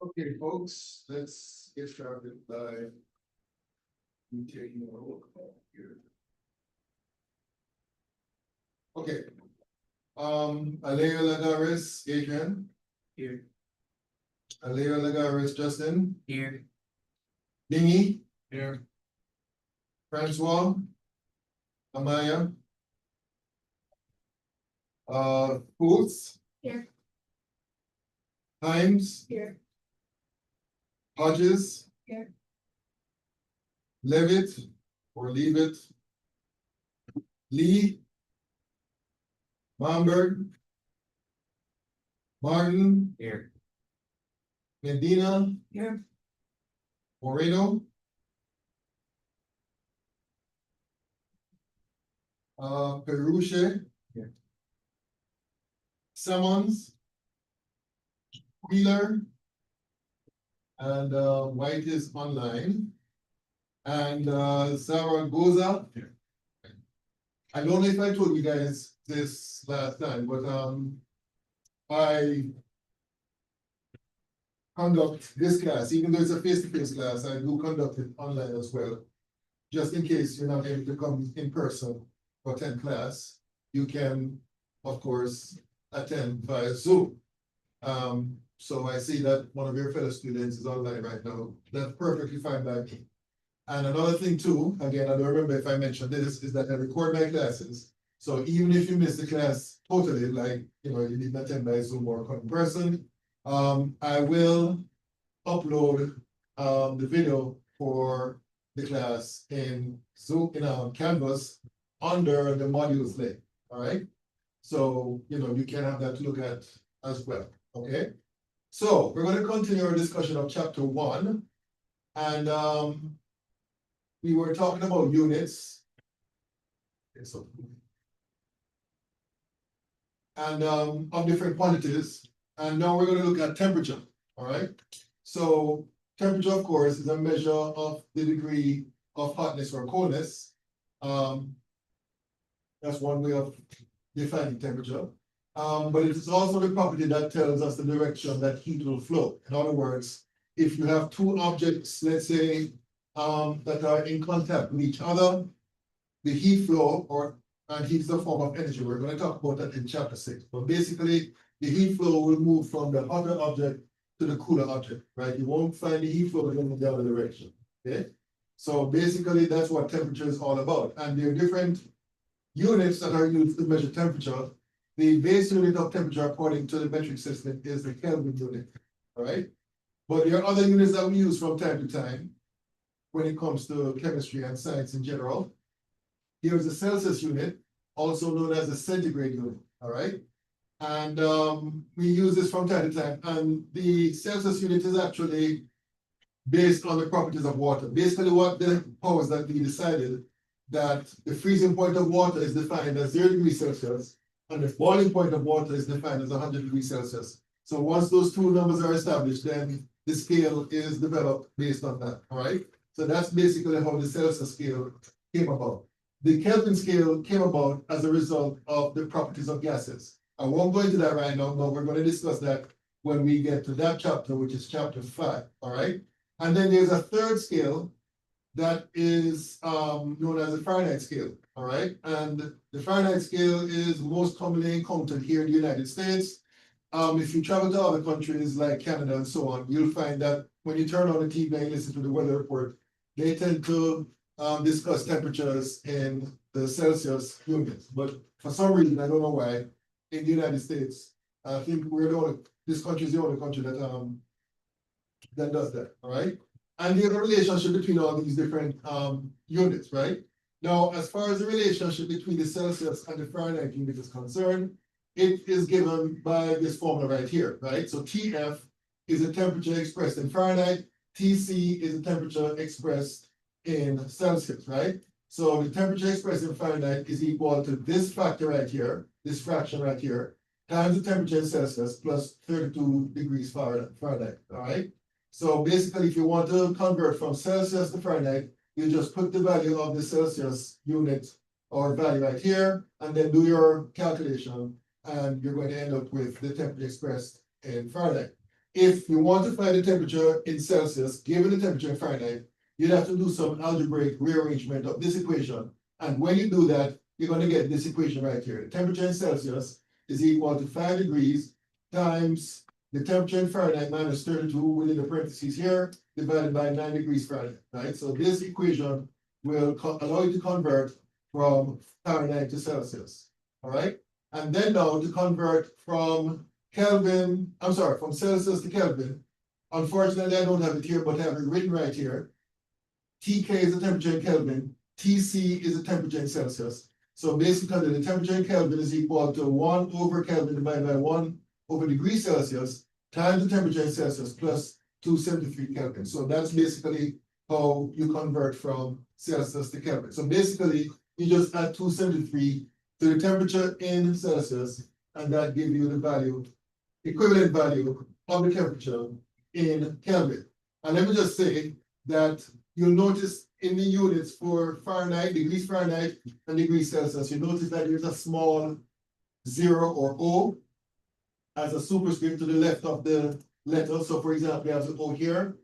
Okay, folks, let's get started by taking a roll call here. Okay. Aleo Lagares, Adrian. Here. Aleo Lagares, Justin. Here. Dingy. Here. Francois. Amaya. Booth. Here. Himes. Here. Hodges. Here. Levitt or Leave It. Lee. Momberg. Martin. Here. Medina. Here. Moreno. Peruche. Here. Simmons. Wheeler. And White is online. And Zaragoza. Here. I don't know if I told you guys this last time, but I conduct this class, even though it's a face-to-face class, I do conduct it online as well. Just in case you're not able to come in person for attend class, you can, of course, attend via Zoom. So I see that one of your fellow students is online right now. That's perfectly fine by me. And another thing too, again, I don't remember if I mentioned this, is that I record my classes. So even if you miss the class totally, like, you didn't attend by Zoom or come in person, I will upload the video for the class in Zoom, in Canvas under the modules link, all right? So, you can have that to look at as well, okay? So we're going to continue our discussion of chapter 1. And we were talking about units. Okay, so, and of different quantities. And now we're going to look at temperature, all right? So temperature, of course, is a measure of the degree of hotness or coldness. That's one way of defining temperature. But it is also the property that tells us the direction that heat will flow. In other words, if you have two objects, let's say, that are in contact with each other, the heat flow and heat is a form of energy. We're going to talk about that in chapter 6. But basically, the heat flow will move from the hotter object to the cooler object, right? You won't find the heat flow going in the other direction. Okay. So basically, that's what temperature is all about. And there are different units that are used to measure temperature. The base unit of temperature, according to the metric system, is the Kelvin unit. All right. But there are other units that we use from time to time when it comes to chemistry and science in general. Here's the Celsius unit, also known as the centigrade unit, all right? And we use this from time to time, and the Celsius unit is actually based on the properties of water. Basically, what the powers that we decided that the freezing point of water is defined as 0 degrees Celsius, and the boiling point of water is defined as 100 degrees Celsius. So once those two numbers are established, then the scale is developed based on that, all right? So that's basically how the Celsius scale came about. The Kelvin scale came about as a result of the properties of gases. I won't go into that right now, but we're going to discuss that when we get to that chapter, which is chapter 5, all right? And then there's a third scale that is known as the Fahrenheit scale, all right? And the Fahrenheit scale is most commonly encountered here in the United States. If you travel to other countries like Canada and so on, you'll find that when you turn on the TV and listen to the weather report, they tend to discuss temperatures in the Celsius units. But for some reason, I don't know why, in the United States, I think this country is the only country that does that, all right? And the relationship between all these different units, right? Now, as far as the relationship between the Celsius and the Fahrenheit unit is concerned, it is given by this formula right here, right? So TF is a temperature expressed in Fahrenheit, TC is a temperature expressed in Celsius, right? So the temperature expressed in Fahrenheit is equal to this factor right here, this fraction right here, times the temperature in Celsius plus 32 degrees Fahrenheit, all right? So basically, if you want to convert from Celsius to Fahrenheit, you just put the value of the Celsius unit or value right here, and then do your calculation, and you're going to end up with the temperature expressed in Fahrenheit. if you want to find the temperature in Celsius, given the temperature in Fahrenheit, you'd have to do some algebraic rearrangement of this equation. And when you do that, you're going to get this equation right here. The temperature in Celsius is equal to 5 degrees times the temperature in Fahrenheit minus 32 within the parentheses here, divided by 9 degrees Fahrenheit, right? So this equation will allow you to convert from Fahrenheit to Celsius, all right? And then now to convert from from Celsius to Kelvin. Unfortunately, I don't have it here, but I have it written right here. TK is the temperature in Kelvin, TC is the temperature in Celsius. So basically, the temperature in Kelvin is equal to 1 over Kelvin divided by 1 over degree Celsius times the temperature in Celsius plus 273 Kelvin. So that's basically how you convert from Celsius to Kelvin. So basically, you just add 273 to the temperature in Celsius, and that gives you the value, equivalent value of the temperature in Kelvin. And let me just say that you'll notice in the units for Fahrenheit, degrees Fahrenheit and degrees Celsius, you notice that there's a small 0 or O as a superscript to the left of the letter. So for example, you have the O here,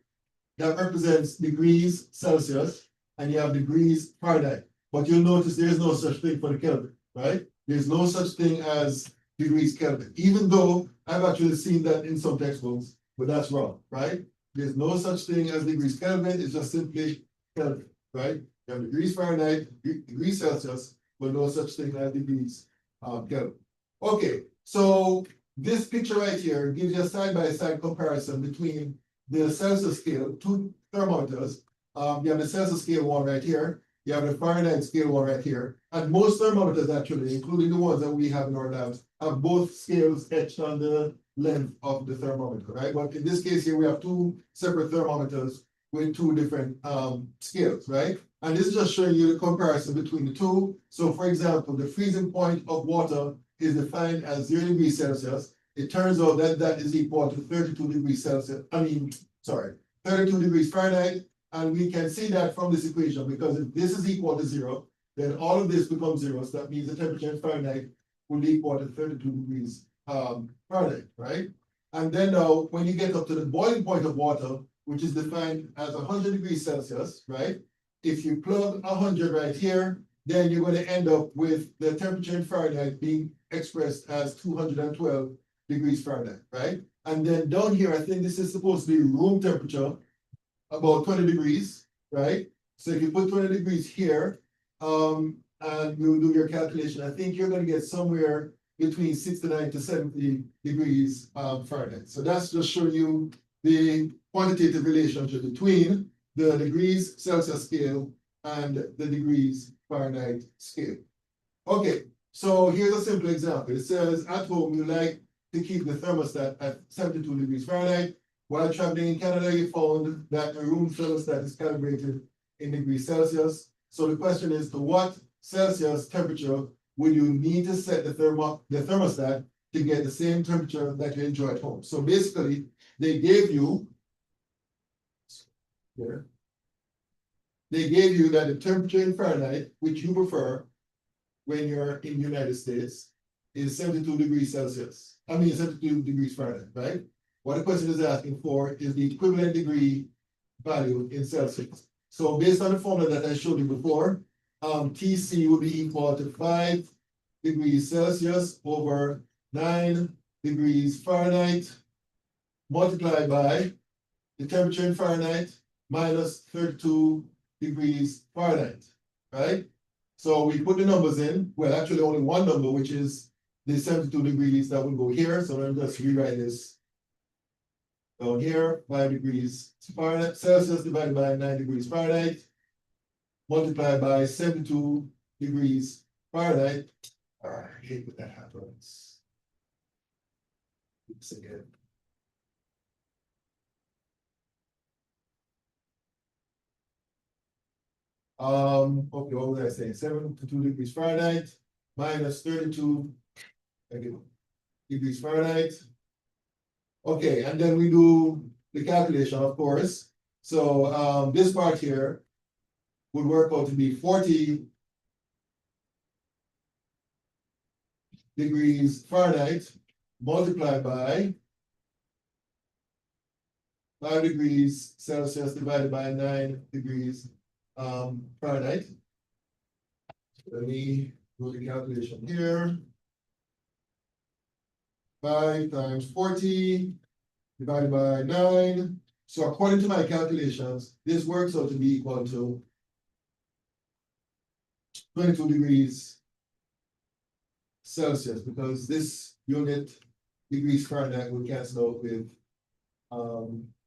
that represents degrees Celsius, and you have degrees Fahrenheit. But you'll notice there is no such thing for the Kelvin, right? There's no such thing as degrees Kelvin, even though I've actually seen that in some textbooks, but that's wrong, right? There's no such thing as degrees Kelvin, it's just simply Kelvin, right? You have degrees Fahrenheit, degrees Celsius, but no such thing as degrees Kelvin. Okay, so this picture right here gives you a side-by-side comparison between the Celsius scale, two thermometers. You have the Celsius scale one right here, you have the Fahrenheit scale one right here, and most thermometers actually, including the ones that we have in our labs, have both scales etched on the length of the thermometer, right? But in this case here, we have two separate thermometers with two different scales, right? And this is just showing you the comparison between the two. So for example, the freezing point of water is defined as 0 degrees Celsius. It turns out that that is equal to 32 degrees Celsius, 32 degrees Fahrenheit. And we can see that from this equation, because if this is equal to 0, then all of this becomes 0. So that means the temperature in Fahrenheit will be equal to 32 degrees Fahrenheit, right? And then now, when you get up to the boiling point of water, which is defined as 100 degrees Celsius, right? If you plug 100 right here, then you're going to end up with the temperature in Fahrenheit being expressed as 212 degrees Fahrenheit, right? And then down here, I think this is supposed to be room temperature, about 20 degrees, right? So if you put 20 degrees here, and you do your calculation, I think you're going to get somewhere between 69 to 70 degrees Fahrenheit. So that's just showing you the quantitative relationship between the degrees Celsius scale and the degrees Fahrenheit scale. Okay, so here's a simple example. It says at home you like to keep the thermostat at 72 degrees Fahrenheit. While traveling in Canada, you found that the room thermostat is calibrated in degrees Celsius. So the question is, to what Celsius temperature will you need to set the thermostat to get the same temperature that you enjoy at home? So basically, they gave you here. They gave you that the temperature in Fahrenheit, which you prefer when you're in the United States, is 72 degrees Celsius. 72 degrees Fahrenheit, right? What the question is asking for is the equivalent degree value in Celsius. So based on the formula that I showed you before, TC will be equal to 5 degrees Celsius over 9 degrees Fahrenheit multiplied by the temperature in Fahrenheit minus 32 degrees Fahrenheit, right? So we put the numbers in, well, actually only one number, which is the 72 degrees that will go here. So let me just rewrite this. So here, 5 degrees Fahrenheit, Celsius divided by 9 degrees Fahrenheit, multiplied by 72 degrees Fahrenheit. I hate when that happens. Oops, again. Okay, what was I saying? 72 degrees Fahrenheit minus 32 degrees Fahrenheit. Okay, and then we do the calculation, of course. So this part here would work out to be 40 degrees Fahrenheit multiplied by 5 degrees Celsius divided by 9 degrees Fahrenheit. Let me do the calculation here. 5 times 40 divided by 9. So according to my calculations, this works out to be equal to 22 degrees Celsius, because this unit degrees Fahrenheit will cancel out with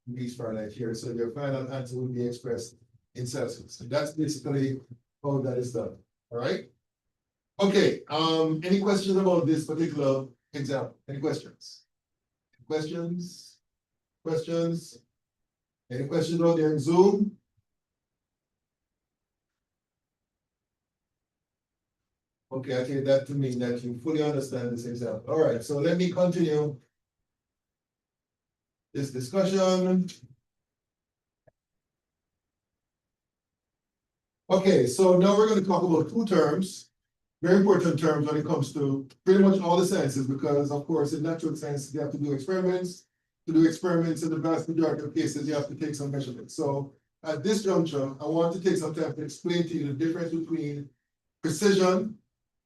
degrees Fahrenheit here. So your final answer will be expressed in Celsius. And that's basically how that is done. All right. Okay. Any questions about this particular example? Any questions? Questions? Questions? Any questions out there in Zoom? Okay, I take that to mean that you fully understand this example. All right, so let me continue this discussion. Okay, so now we're going to talk about two terms, very important terms when it comes to pretty much all the sciences, because of course in natural science you have to do experiments. To do experiments in the vast majority of cases, you have to take some measurements. So at this juncture, I want to take some time to explain to you the difference between precision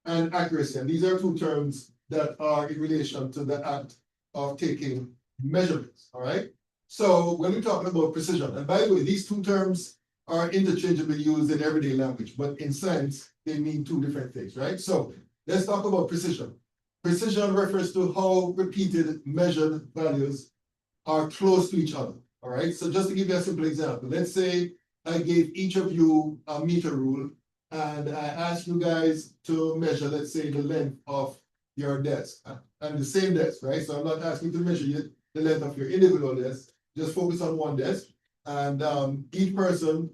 and accuracy. And these are two terms that are in relation to the act of taking measurements, all right? So when we're talking about precision, and by the way, these two terms are interchangeably used in everyday language, but in science, they mean two different things, right? So let's talk about precision. Precision refers to how repeated measured values are close to each other, all right? So just to give you a simple example, let's say I gave each of you a meter rule, and I ask you guys to measure, let's say, the length of your desk, and the same desk, right? So I'm not asking you to measure the length of your individual desk, just focus on one desk, and each person,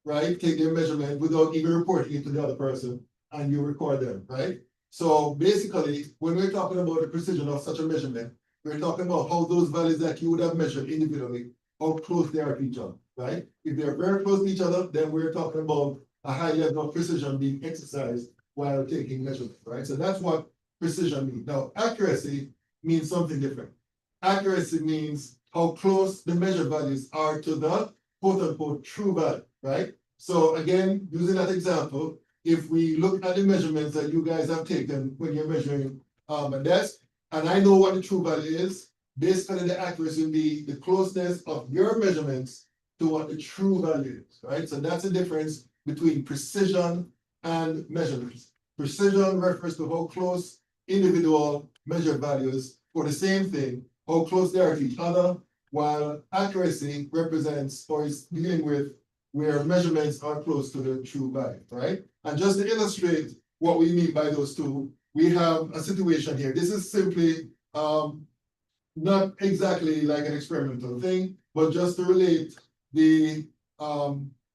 right, take their measurement without even reporting it to the other person, and you record them, right? So basically, when we're talking about the precision of such a measurement, we're talking about how those values that you would have measured individually, how close they are to each other, right? If they're very close to each other, then we're talking about a high level of precision being exercised while taking measurement, right? So that's what precision means. Now, accuracy means something different. Accuracy means how close the measured values are to the quote unquote true value, right? So again, using that example, if we look at the measurements that you guys have taken when you're measuring a desk, and I know what the true value is, basically the accuracy will be the closeness of your measurements to what the true value is, right? So that's the difference between precision and measurements. Precision refers to how close individual measured values for the same thing, how close they are to each other, while accuracy represents or is dealing with where measurements are close to the true value, right? And just to illustrate what we mean by those two, we have a situation here. This is simply not exactly like an experimental thing, but just to relate the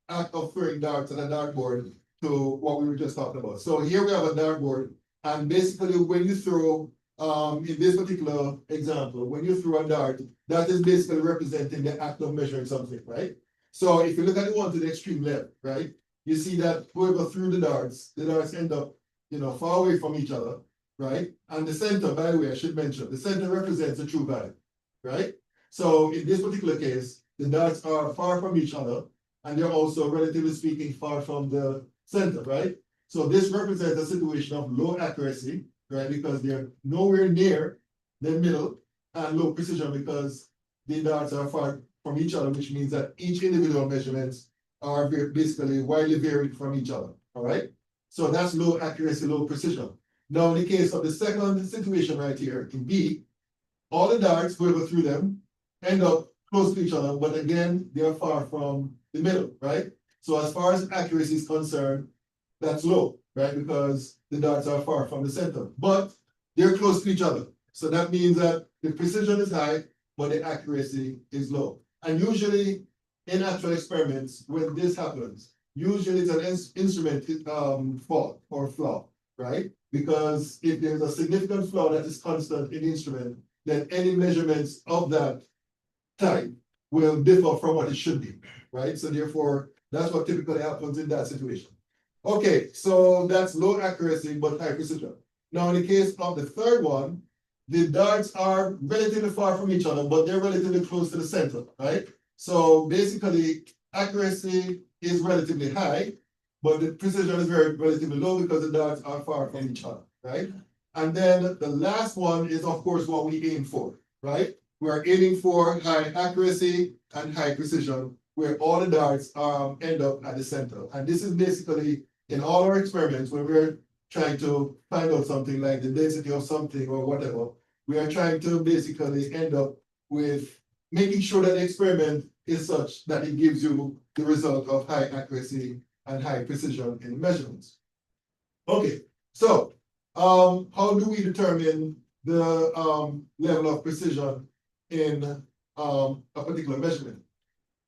act of throwing darts at a dartboard to what we were just talking about. So here we have a dartboard, and basically when you throw, in this particular example, when you throw a dart, that is basically representing the act of measuring something, right? So if you look at the one to the extreme left, right, you see that whoever threw the darts end up, far away from each other, right? And the center, by the way, I should mention, the center represents the true value, right? So in this particular case, the darts are far from each other, and they're also, relatively speaking, far from the center, right? So this represents a situation of low accuracy, right? Because they're nowhere near the middle, and low precision because the darts are far from each other, which means that each individual measurements are basically widely varied from each other, all right? So that's low accuracy, low precision. Now, in the case of the second situation right here, in B, all the darts, whoever threw them, end up close to each other, but again, they are far from the middle, right? So as far as accuracy is concerned, that's low, right? Because the darts are far from the center, but they're close to each other. So that means that the precision is high, but the accuracy is low. And usually in actual experiments, when this happens, usually it's an instrument fault or flaw, right? Because if there's a significant flaw that is constant in the instrument, then any measurements of that type will differ from what it should be, right? So therefore, that's what typically happens in that situation. Okay, so that's low accuracy but high precision. Now, in the case of the third one, the darts are relatively far from each other, but they're relatively close to the center, right? So basically, accuracy is relatively high, but the precision is very relatively low because the darts are far from each other, right? And then the last one is, of course, what we aim for, right? We are aiming for high accuracy and high precision, where all the darts end up at the center. And this is basically in all our experiments when we're trying to find out something like the density of something or whatever, we are trying to basically end up with making sure that the experiment is such that it gives you the result of high accuracy and high precision in measurements. Okay, so how do we determine the level of precision in a particular measurement?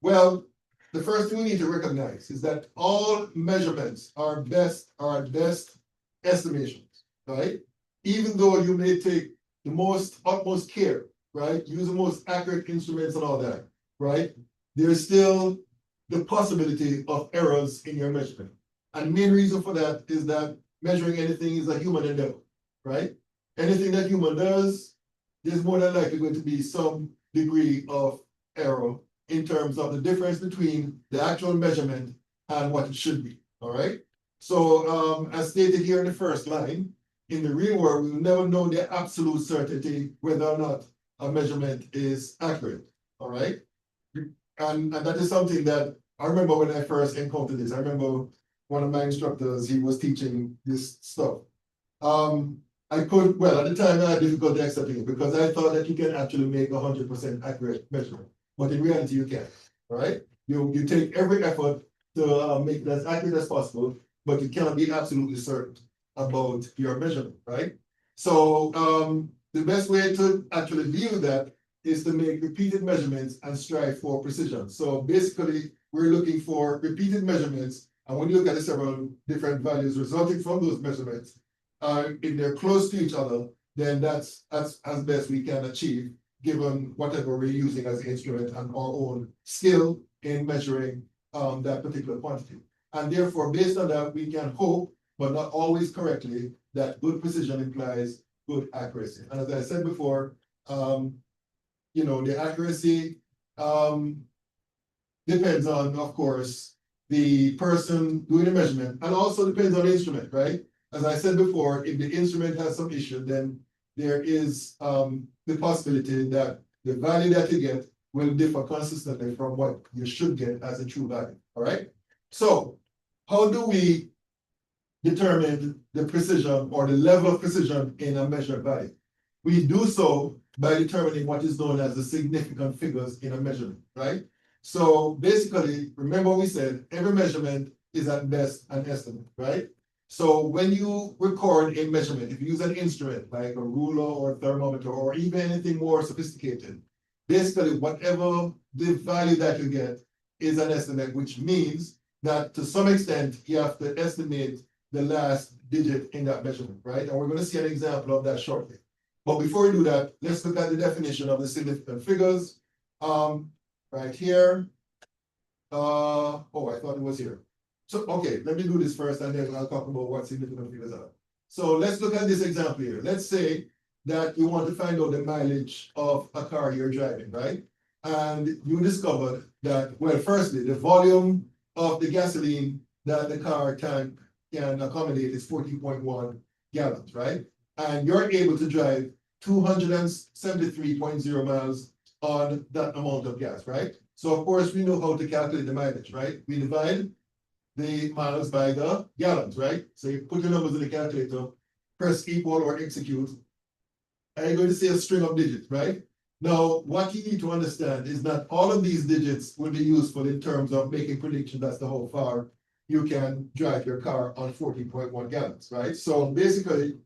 Well, the first thing we need to recognize is that all measurements are at best estimations, right? Even though you may take the utmost care, right? Use the most accurate instruments and all that, right? There's still the possibility of errors in your measurement. And the main reason for that is that measuring anything is a human endeavor, right? Anything that human does, there's more than likely going to be some degree of error in terms of the difference between the actual measurement and what it should be, all right? So as stated here in the first line, in the real world, we will never know the absolute certainty whether or not a measurement is accurate, all right? And that is something that I remember when I first encountered this. I remember one of my instructors, he was teaching this stuff. At the time I had difficulty accepting it because I thought that you can actually make 100% accurate measurement. But in reality, you can't, all right? You take every effort to make it as accurate as possible, but you cannot be absolutely certain about your measurement, right? So the best way to actually deal with that is to make repeated measurements and strive for precision. So basically, we're looking for repeated measurements, and when you look at the several different values resulting from those measurements, if they're close to each other, then that's as best we can achieve, given whatever we're using as an instrument and our own skill in measuring that particular quantity. And therefore, based on that, we can hope, but not always correctly, that good precision implies good accuracy. And as I said before, the accuracy depends on, of course, the person doing the measurement, and also depends on the instrument, right? As I said before, if the instrument has some issue, then there is the possibility that the value that you get will differ consistently from what you should get as a true value, all right? So how do we determine the precision or the level of precision in a measured value? We do so by determining what is known as the significant figures in a measurement, right? So basically, remember we said every measurement is at best an estimate, right? So when you record a measurement, if you use an instrument like a ruler or a thermometer or even anything more sophisticated, basically whatever the value that you get is an estimate, which means that to some extent you have to estimate the last digit in that measurement, right? And we're going to see an example of that shortly. But before we do that, let's look at the definition of the significant figures. Right here. I thought it was here. So, okay, let me do this first and then I'll talk about what significant figures are. So let's look at this example here. Let's say that you want to find out the mileage of a car you're driving, right? And you discovered that, well, firstly, the volume of the gasoline that the car tank can accommodate is 40.1 gallons, right? And you're able to drive 273.0 miles on that amount of gas, right? So of course we know how to calculate the mileage, right? We divide the miles by the gallons, right? So you put your numbers in the calculator, press equal or execute, and you're going to see a string of digits, right? Now, what you need to understand is that all of these digits will be useful in terms of making predictions as to how far you can drive your car on 40.1 gallons, right? So basically,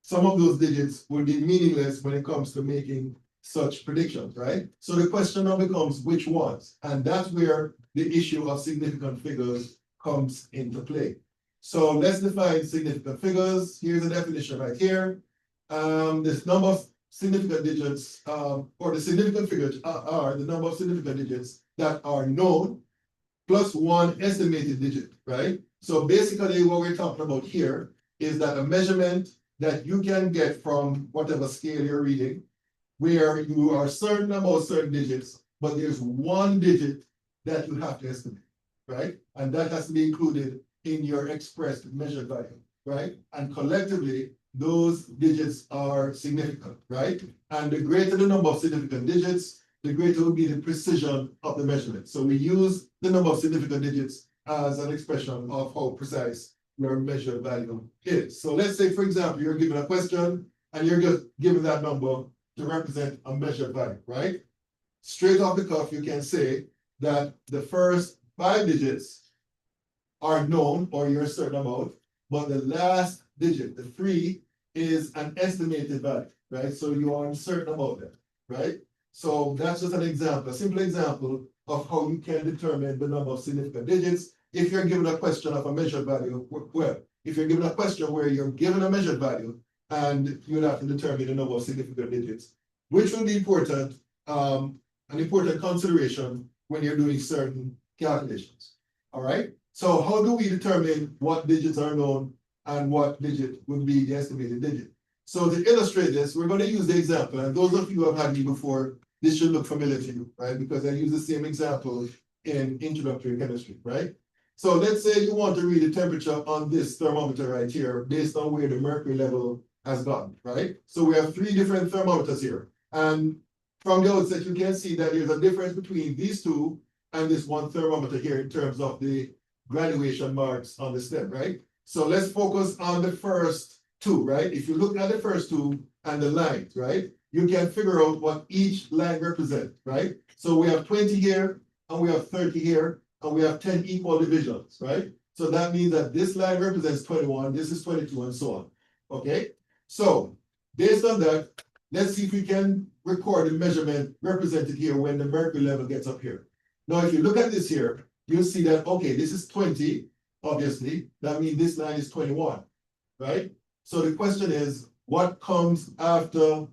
some of those digits will be meaningless when it comes to making such predictions, right? So the question now becomes which ones, and that's where the issue of significant figures comes into play. So let's define significant figures. Here's a definition right here. This number of significant digits, or the significant figures are the number of significant digits that are known plus one estimated digit, right? So basically what we're talking about here is that a measurement that you can get from whatever scale you're reading, where you are certain about certain digits, but there's one digit that you have to estimate, right? And that has to be included in your expressed measured value, right? And collectively, those digits are significant, right? And the greater the number of significant digits, the greater will be the precision of the measurement. So we use the number of significant digits as an expression of how precise your measured value is. So let's say, for example, you're given a question and you're just given that number to represent a measured value, right? Straight off the cuff, you can say that the first 5 digits are known, or you're certain about, but the last digit, the 3, is an estimated value, right? So you are uncertain about that, right? So that's just an example, a simple example of how you can determine the number of significant digits if you're given a question of a measured value. Well, if you're given a question where you're given a measured value and you'll have to determine the number of significant digits, which will be important, an important consideration when you're doing certain calculations. All right. So how do we determine what digits are known and what digit would be the estimated digit? So to illustrate this, we're going to use the example, and those of you who have had me before, this should look familiar to you, right? Because I use the same example in introductory chemistry, right? So let's say you want to read the temperature on this thermometer right here based on where the mercury level has gone, right? So we have 3 different thermometers here. And from the outset, you can see that there's a difference between these 2 and this one thermometer here in terms of the graduation marks on the stem, right? So let's focus on the first 2, right? If you look at the first 2 and the lines, right? You can figure out what each line represents, right? So we have 20 here, and we have 30 here, and we have 10 equal divisions, right? So that means that this line represents 21, this is 22, and so on, okay? So based on that, let's see if we can record the measurement represented here when the mercury level gets up here. Now, if you look at this here, you'll see that, okay, this is 20, obviously. That means this line is 21, right? So the question is, what comes after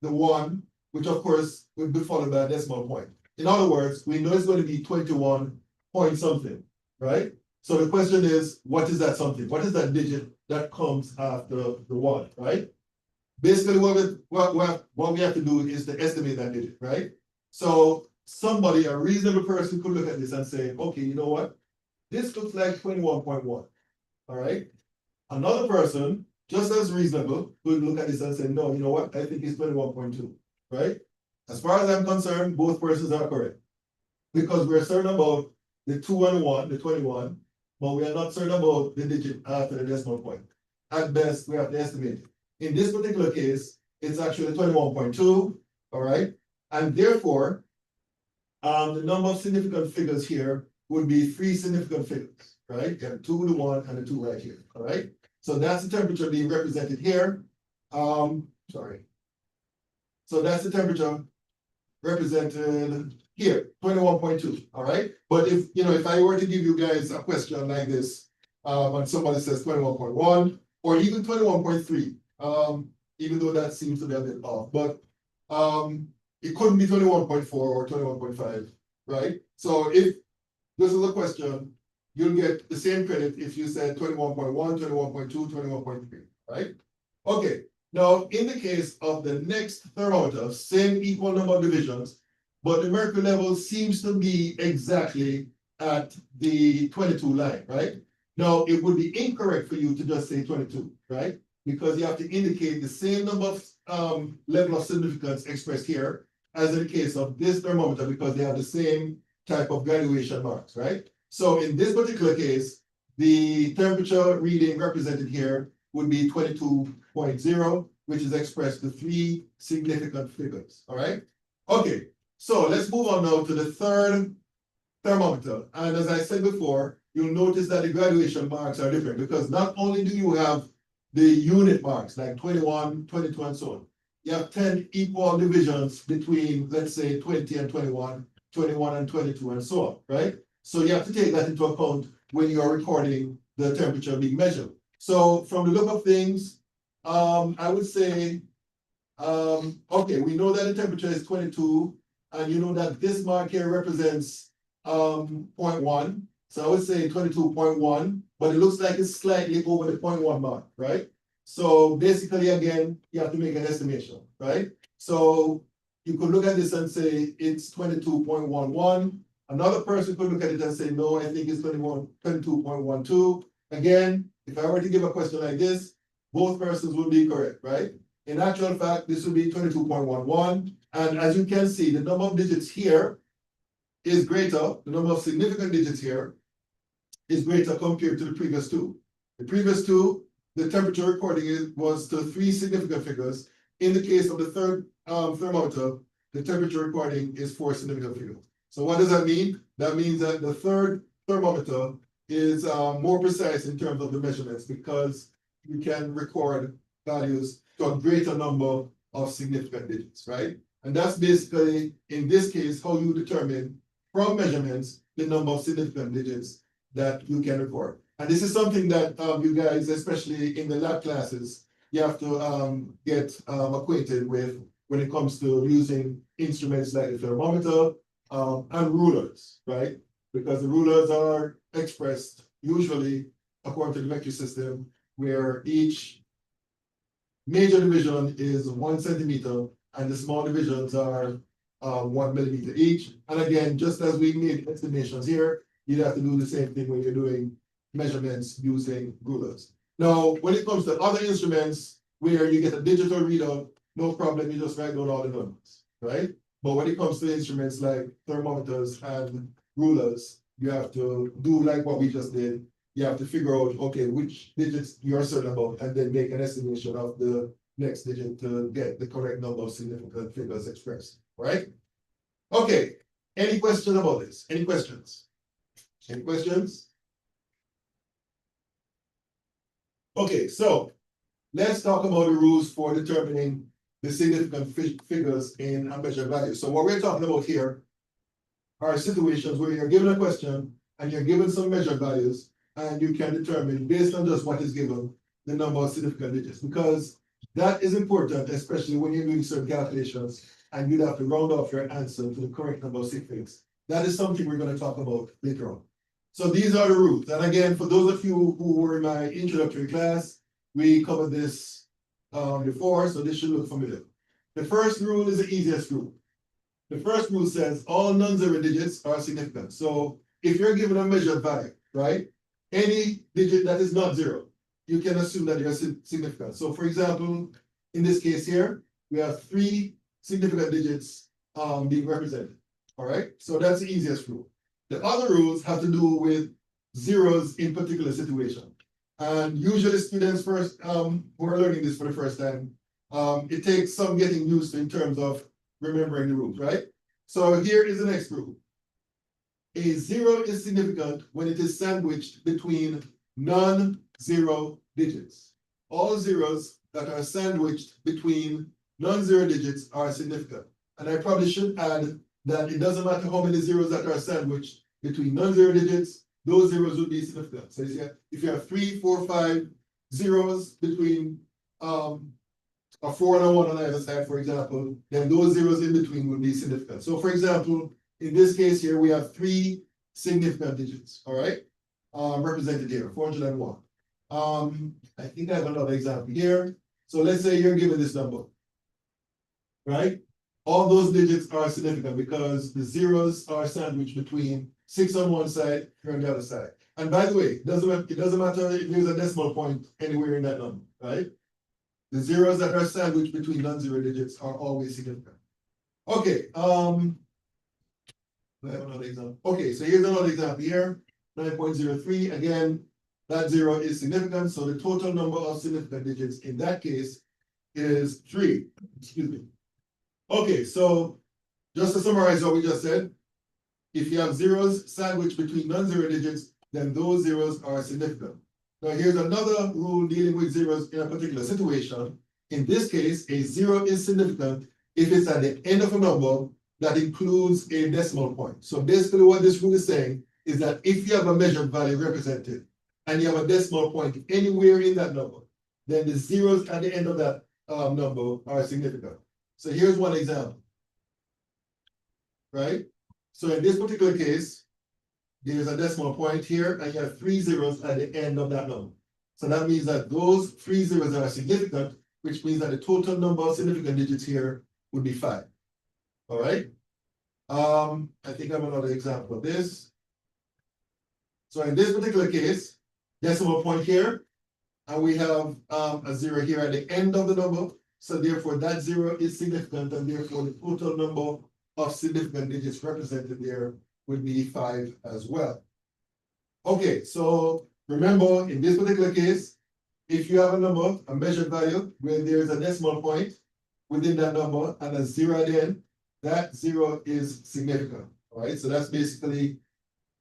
the 1, which of course will be followed by a decimal point. In other words, we know it's going to be 21 point something, right? So the question is, what is that something? What is that digit that comes after the 1, right? Basically, what we have to do is to estimate that digit, right? So somebody, a reasonable person could look at this and say, okay, you know what? This looks like 21.1, all right? Another person, just as reasonable, could look at this and say, no, you know what? I think it's 21.2, right? As far as I'm concerned, both persons are correct. Because we're certain about the 2 and 1, the 21, but we are not certain about the digit after the decimal point. At best, we have to estimate it. In this particular case, it's actually 21.2, all right? And therefore, the number of significant figures here would be 3 significant figures, right? You have 2, the 1, and the 2 right here, all right? So that's the temperature being represented here. Sorry. So that's the temperature represented here, 21.2, all right? But if I were to give you guys a question like this, and somebody says 21.1 or even 21.3, even though that seems to be a bit off, but it couldn't be 21.4 or 21.5, right? So if this is a question, you'll get the same credit if you said 21.1, 21.2, 21.3, right? Okay, now in the case of the next thermometer, same equal number of divisions, but the mercury level seems to be exactly at the 22 line, right? Now, it would be incorrect for you to just say 22, right? Because you have to indicate the same number of level of significance expressed here as in the case of this thermometer, because they have the same type of graduation marks, right? So in this particular case, the temperature reading represented here would be 22.0, which is expressed to 3 significant figures, all right? Okay, so let's move on now to the third thermometer. And as I said before, you'll notice that the graduation marks are different because not only do you have the unit marks like 21, 22, and so on, you have 10 equal divisions between, let's say, 20 and 21, 21 and 22, and so on, right? So you have to take that into account when you are recording the temperature being measured. So from the look of things, I would say, okay, we know that the temperature is 22, and you know that this mark here represents 0.1. So I would say 22.1, but it looks like it's slightly over the 0.1 mark, right? So basically, again, you have to make an estimation, right? So you could look at this and say it's 22.11. Another person could look at it and say, no, I think it's 22.12. Again, if I were to give a question like this, both persons would be correct, right? In actual fact, this would be 22.11. And as you can see, the number of digits here is greater, the number of significant digits here is greater compared to the previous two. The previous two, the temperature recording was to 3 significant figures. In the case of the third thermometer, the temperature recording is 4 significant figures. So what does that mean? That means that the third thermometer is more precise in terms of the measurements because you can record values to a greater number of significant digits, right? And that's basically, in this case, how you determine from measurements the number of significant digits that you can record. And this is something that you guys, especially in the lab classes, you have to get acquainted with when it comes to using instruments like the thermometer and rulers, right? Because the rulers are expressed usually according to the metric system, where each major division is 1 centimeter and the small divisions are 1 millimeter each. And again, just as we made estimations here, you'd have to do the same thing when you're doing measurements using rulers. Now, when it comes to other instruments where you get a digital readout, no problem, you just write down all the numbers, right? But when it comes to instruments like thermometers and rulers, you have to do like what we just did. You have to figure out, okay, which digits you're certain about, and then make an estimation of the next digit to get the correct number of significant figures expressed, right? Okay, any questions about this? Any questions? Any questions? Okay, so let's talk about the rules for determining the significant figures in a measured value. So what we're talking about here are situations where you're given a question and you're given some measured values, and you can determine based on just what is given the number of significant digits, because that is important, especially when you're doing certain calculations and you'd have to round off your answer to the correct number of sig figs. That is something we're going to talk about later on. So these are the rules. And again, for those of you who were in my introductory class, we covered this before, so this should look familiar. The first rule is the easiest rule. The first rule says all non-zero digits are significant. So if you're given a measured value, right, any digit that is not zero, you can assume that they're significant. So for example, in this case here, we have 3 significant digits being represented. All right, so that's the easiest rule. The other rules have to do with zeros in particular situation. And usually students first who are learning this for the first time, it takes some getting used to in terms of remembering the rules, right? So here is the next rule. A zero is significant when it is sandwiched between non-zero digits. All zeros that are sandwiched between non-zero digits are significant. And I probably should add that it doesn't matter how many zeros that are sandwiched between non-zero digits, those zeros would be significant. So if you have 3, 4, 5 zeros between a 4 and a 1 on either side, for example, then those zeros in between would be significant. So for example, in this case here, we have 3 significant digits, all right? Represented here, 401. I think I have another example here. So let's say you're given this number, right? All those digits are significant because the zeros are sandwiched between 6 on one side, 3 on the other side. And by the way, it doesn't matter if there's a decimal point anywhere in that number, right? The zeros that are sandwiched between non-zero digits are always significant. Okay, I have another example. Okay, so here's another example here, 9.03. Again, that zero is significant, so the total number of significant digits in that case is 3. Excuse me. Okay, so just to summarize what we just said, if you have zeros sandwiched between non-zero digits, then those zeros are significant. Now here's another rule dealing with zeros in a particular situation. In this case, a zero is significant if it's at the end of a number that includes a decimal point. So basically what this rule is saying is that if you have a measured value represented and you have a decimal point anywhere in that number, then the zeros at the end of that number are significant. So here's one example, right? So in this particular case, there's a decimal point here and you have 3 zeros at the end of that number. So that means that those 3 zeros are significant, which means that the total number of significant digits here would be 5. All right. I think I have another example of this. So in this particular case, decimal point here, and we have a 0 here at the end of the number. So therefore that 0 is significant, and therefore the total number of significant digits represented there would be 5 as well. Okay, so remember in this particular case, if you have a number, a measured value, where there's a decimal point within that number and a 0 at the end, that 0 is significant. All right, so that's basically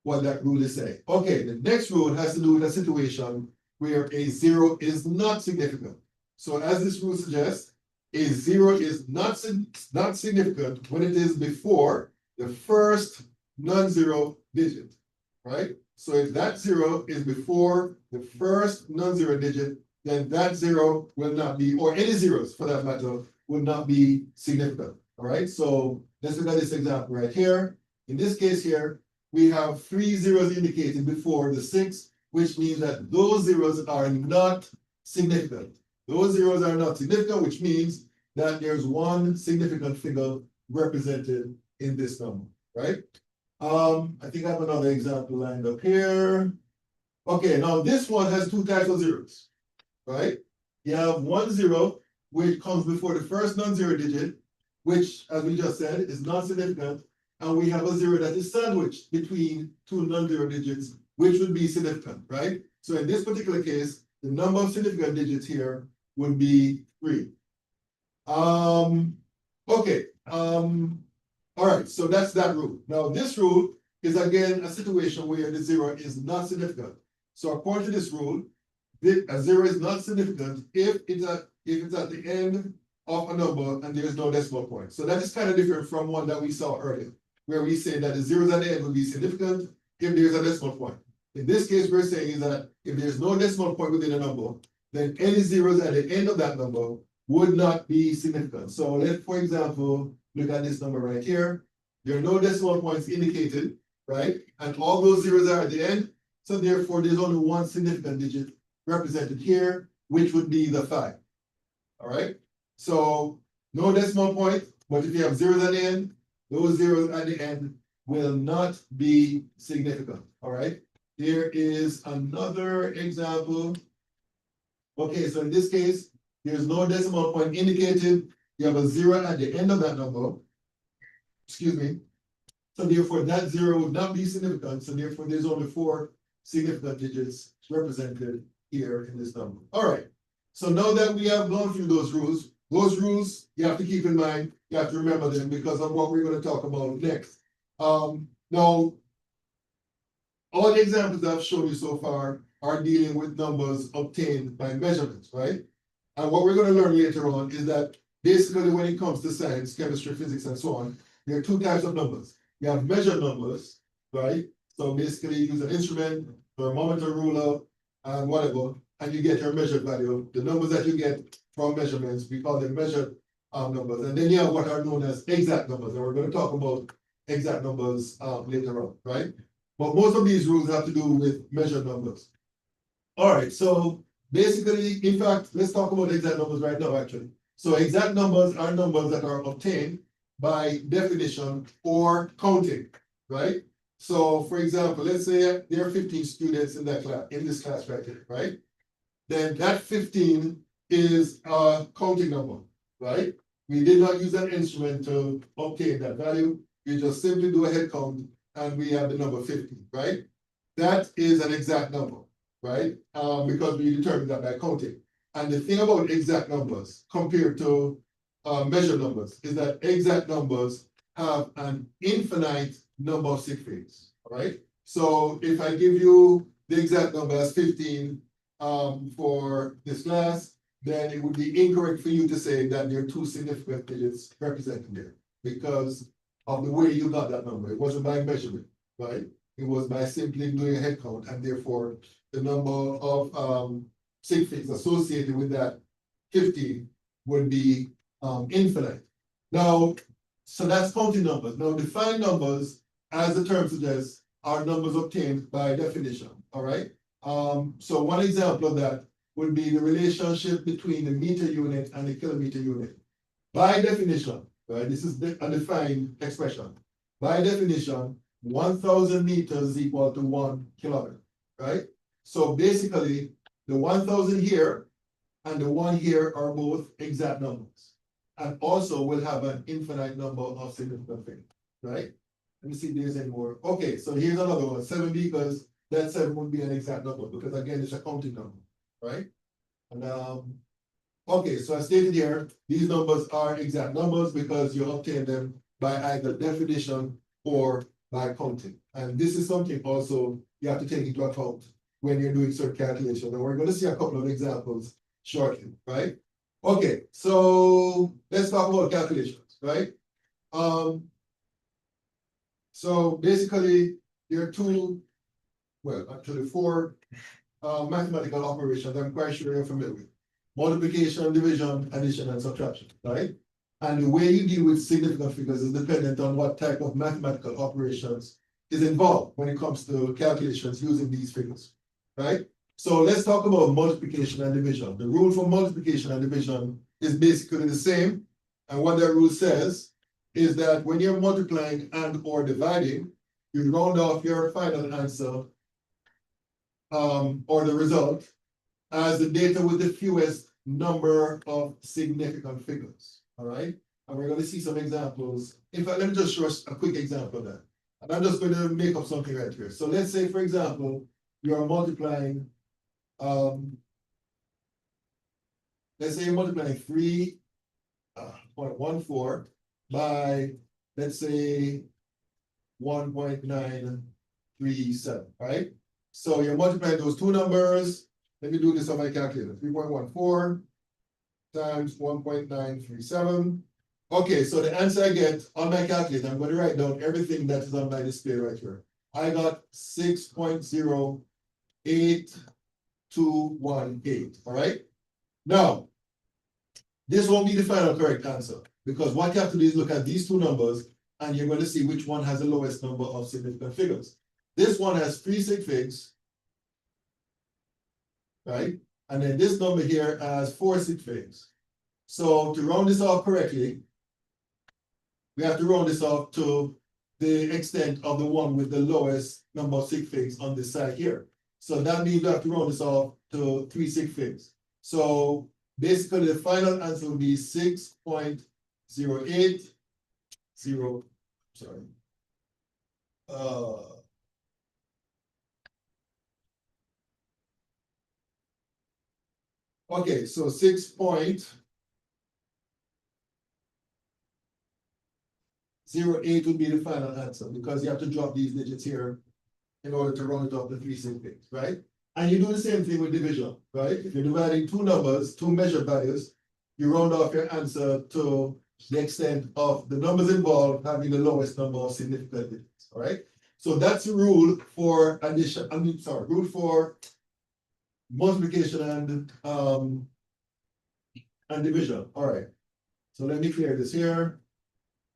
what that rule is saying. Okay, the next rule has to do with a situation where a 0 is not significant. So as this rule suggests, a 0 is not significant when it is before the first non-zero digit, right? So if that 0 is before the first non-zero digit, then that 0 will not be, or any zeros for that matter, will not be significant. All right, so let's look at this example right here. In this case here, we have 3 zeros indicated before the 6, which means that those zeros are not significant. Those zeros are not significant, which means that there's one significant figure represented in this number, right? I think I have another example lined up here. Okay, now this one has 2 types of zeros, right? You have 1 0, which comes before the first non-zero digit, which, as we just said, is not significant. And we have a 0 that is sandwiched between 2 non-zero digits, which would be significant, right? So in this particular case, the number of significant digits here would be 3. Okay. All right, so that's that rule. Now, this rule is again a situation where the 0 is not significant. So according to this rule, a 0 is not significant if it's at the end of a number and there's no decimal point. So that is kind of different from one that we saw earlier, where we say that the zeros at the end will be significant if there's a decimal point. In this case, we're saying is that if there's no decimal point within a number, then any zeros at the end of that number would not be significant. So let's, for example, look at this number right here. There are no decimal points indicated, right? And all those zeros are at the end. So therefore, there's only one significant digit represented here, which would be the 5. All right? So no decimal point, but if you have zeros at the end, those zeros at the end will not be significant. All right? Here is another example. Okay, so in this case, there's no decimal point indicated. You have a 0 at the end of that number. Excuse me. So therefore, that 0 would not be significant. So therefore, there's only 4 significant digits represented here in this number. All right. So now that we have gone through those rules you have to keep in mind, you have to remember them because of what we're going to talk about next. Now, all the examples that I've shown you so far are dealing with numbers obtained by measurements, right? And what we're going to learn later on is that basically when it comes to science, chemistry, physics, and so on, there are 2 types of numbers. You have measured numbers, right? So basically you use an instrument, thermometer, ruler, and whatever, and you get your measured value. The numbers that you get from measurements, we call them measured numbers. And then you have what are known as exact numbers. And we're going to talk about exact numbers later on, right? But most of these rules have to do with measured numbers. All right, so basically, in fact, let's talk about exact numbers right now, actually. So exact numbers are numbers that are obtained by definition or counting, right? So for example, let's say there are 15 students in that class, in this class right here, right? Then that 15 is a counting number, right? We did not use an instrument to obtain that value. We just simply do a head count and we have the number 50, right? That is an exact number, right? Because we determined that by counting. And the thing about exact numbers compared to measured numbers is that exact numbers have an infinite number of sig figs, all right? So if I give you the exact number as 15 for this class, then it would be incorrect for you to say that there are 2 significant digits represented there because of the way you got that number. It wasn't by measurement, right? It was by simply doing a head count, and therefore the number of sig figs associated with that 15 would be infinite. Now, so that's counting numbers. Now, defined numbers, as the term suggests, are numbers obtained by definition, all right? So one example of that would be the relationship between the meter unit and the kilometer unit. By definition, right, this is a defined expression. By definition, 1,000 meters is equal to 1 kilometer, right? So basically, the 1,000 here and the 1 here are both exact numbers. And also will have an infinite number of significant figures, right? Let me see if there's any more. Okay, so here's another one, 7 because that 7 would be an exact number because again, it's a counting number, right? And okay, so I stated here, these numbers are exact numbers because you obtain them by either definition or by counting. And this is something also you have to take into account when you're doing certain calculations. And we're going to see a couple of examples shortly, right? Okay, so let's talk about calculations, right? So basically, there are two, well, actually 4 mathematical operations I'm quite sure you're familiar with. Multiplication, division, addition, and subtraction, right? And the way you deal with significant figures is dependent on what type of mathematical operations is involved when it comes to calculations using these figures, right? So let's talk about multiplication and division. The rule for multiplication and division is basically the same. And what that rule says is that when you're multiplying and or dividing, you round off your final answer or the result as the data with the fewest number of significant figures, all right? And we're going to see some examples. In fact, let me just show us a quick example of that. And I'm just going to make up something right here. So let's say, for example, you are multiplying, let's say you're multiplying 3.14 by, let's say, 1.937, right? So you're multiplying those two numbers. Let me do this on my calculator. 3.14 times 1.937. Okay, so the answer I get on my calculator, I'm going to write down everything that is on my display right here. I got 6.08218. All right. Now, this won't be the final correct answer because what you have to do is look at these two numbers and you're going to see which one has the lowest number of significant figures. This one has 3 sig figs, right? And then this number here has 4 sig figs. So to round this off correctly, we have to round this off to the extent of the one with the lowest number of sig figs on this side here. So that means we have to round this off to 3 sig figs. So basically the final answer will be 6.080, sorry. Okay, so 6.08 would be the final answer because you have to drop these digits here in order to round it up to 3 sig figs, right? And you do the same thing with division, right? If you're dividing two numbers, two measured values, you round off your answer to the extent of the numbers involved having the lowest number of significant digits, all right? So that's the rule for addition, rule for multiplication and division. All right. So let me clear this here.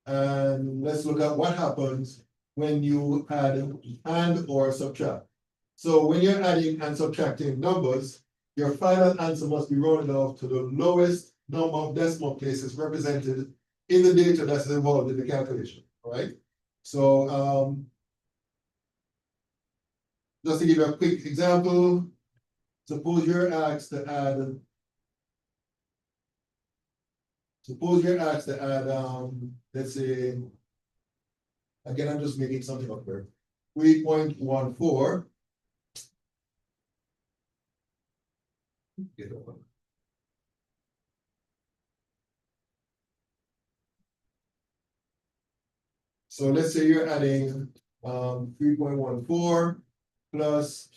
And let's look at what happens when you add and or subtract. So when you're adding and subtracting numbers, your final answer must be rounded off to the lowest number of decimal places represented in the data that's involved in the calculation. All right. So just to give you a quick example, suppose you're asked to add, let's say, again, I'm just making something up here, 3.14. So let's say you're adding 3.14 plus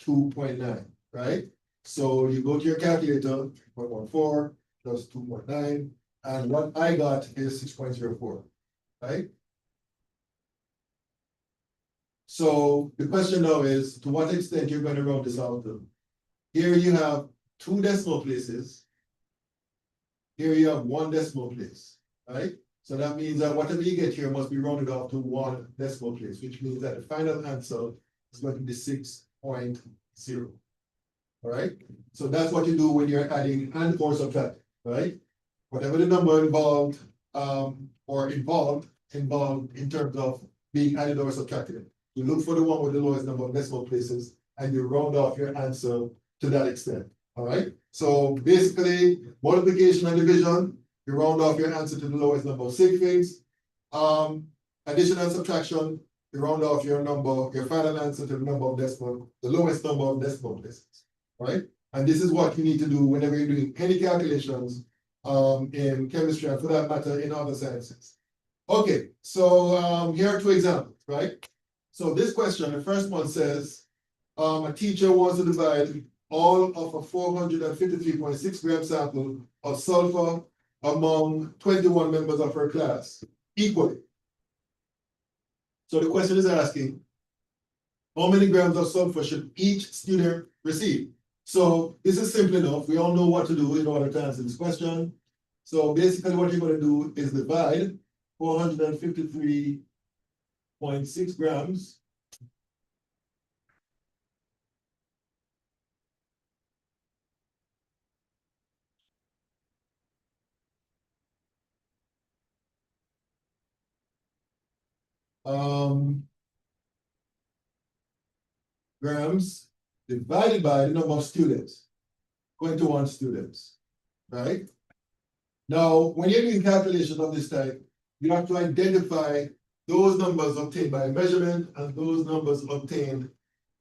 2.9, right? So you go to your calculator, 3.14 plus 2.9, and what I got is 6.04, right? So the question now is, to what extent you're going to round this out to? Here you have 2 decimal places. Here you have 1 decimal place, right? So that means that whatever you get here must be rounded off to 1 decimal place, which means that the final answer is going to be 6.06. 0. All right, so that's what you do when you're adding and or subtracting, right? Whatever the number involved, or involved in terms of being added or subtracted. You look for the one with the lowest number of decimal places and you round off your answer to that extent. All right, so basically multiplication and division, you round off your answer to the lowest number of sig figs. Addition and subtraction, you round off your number, your final answer to the number of decimal, the lowest number of decimal places. Right, and this is what you need to do whenever you're doing any calculations in chemistry and for that matter in other sciences. Okay, so here are two examples, right? So this question, the first one says, a teacher wants to divide all of a 453.6 gram sample of sulfur among 21 members of her class equally. So the question is asking, how many grams of sulfur should each student receive? So this is simple enough. We all know what to do in order to answer this question. So basically what you're going to do is divide 453.6 grams grams divided by the number of students, 21 students, right? Now, when you're doing calculations of this type, you have to identify those numbers obtained by measurement and those numbers obtained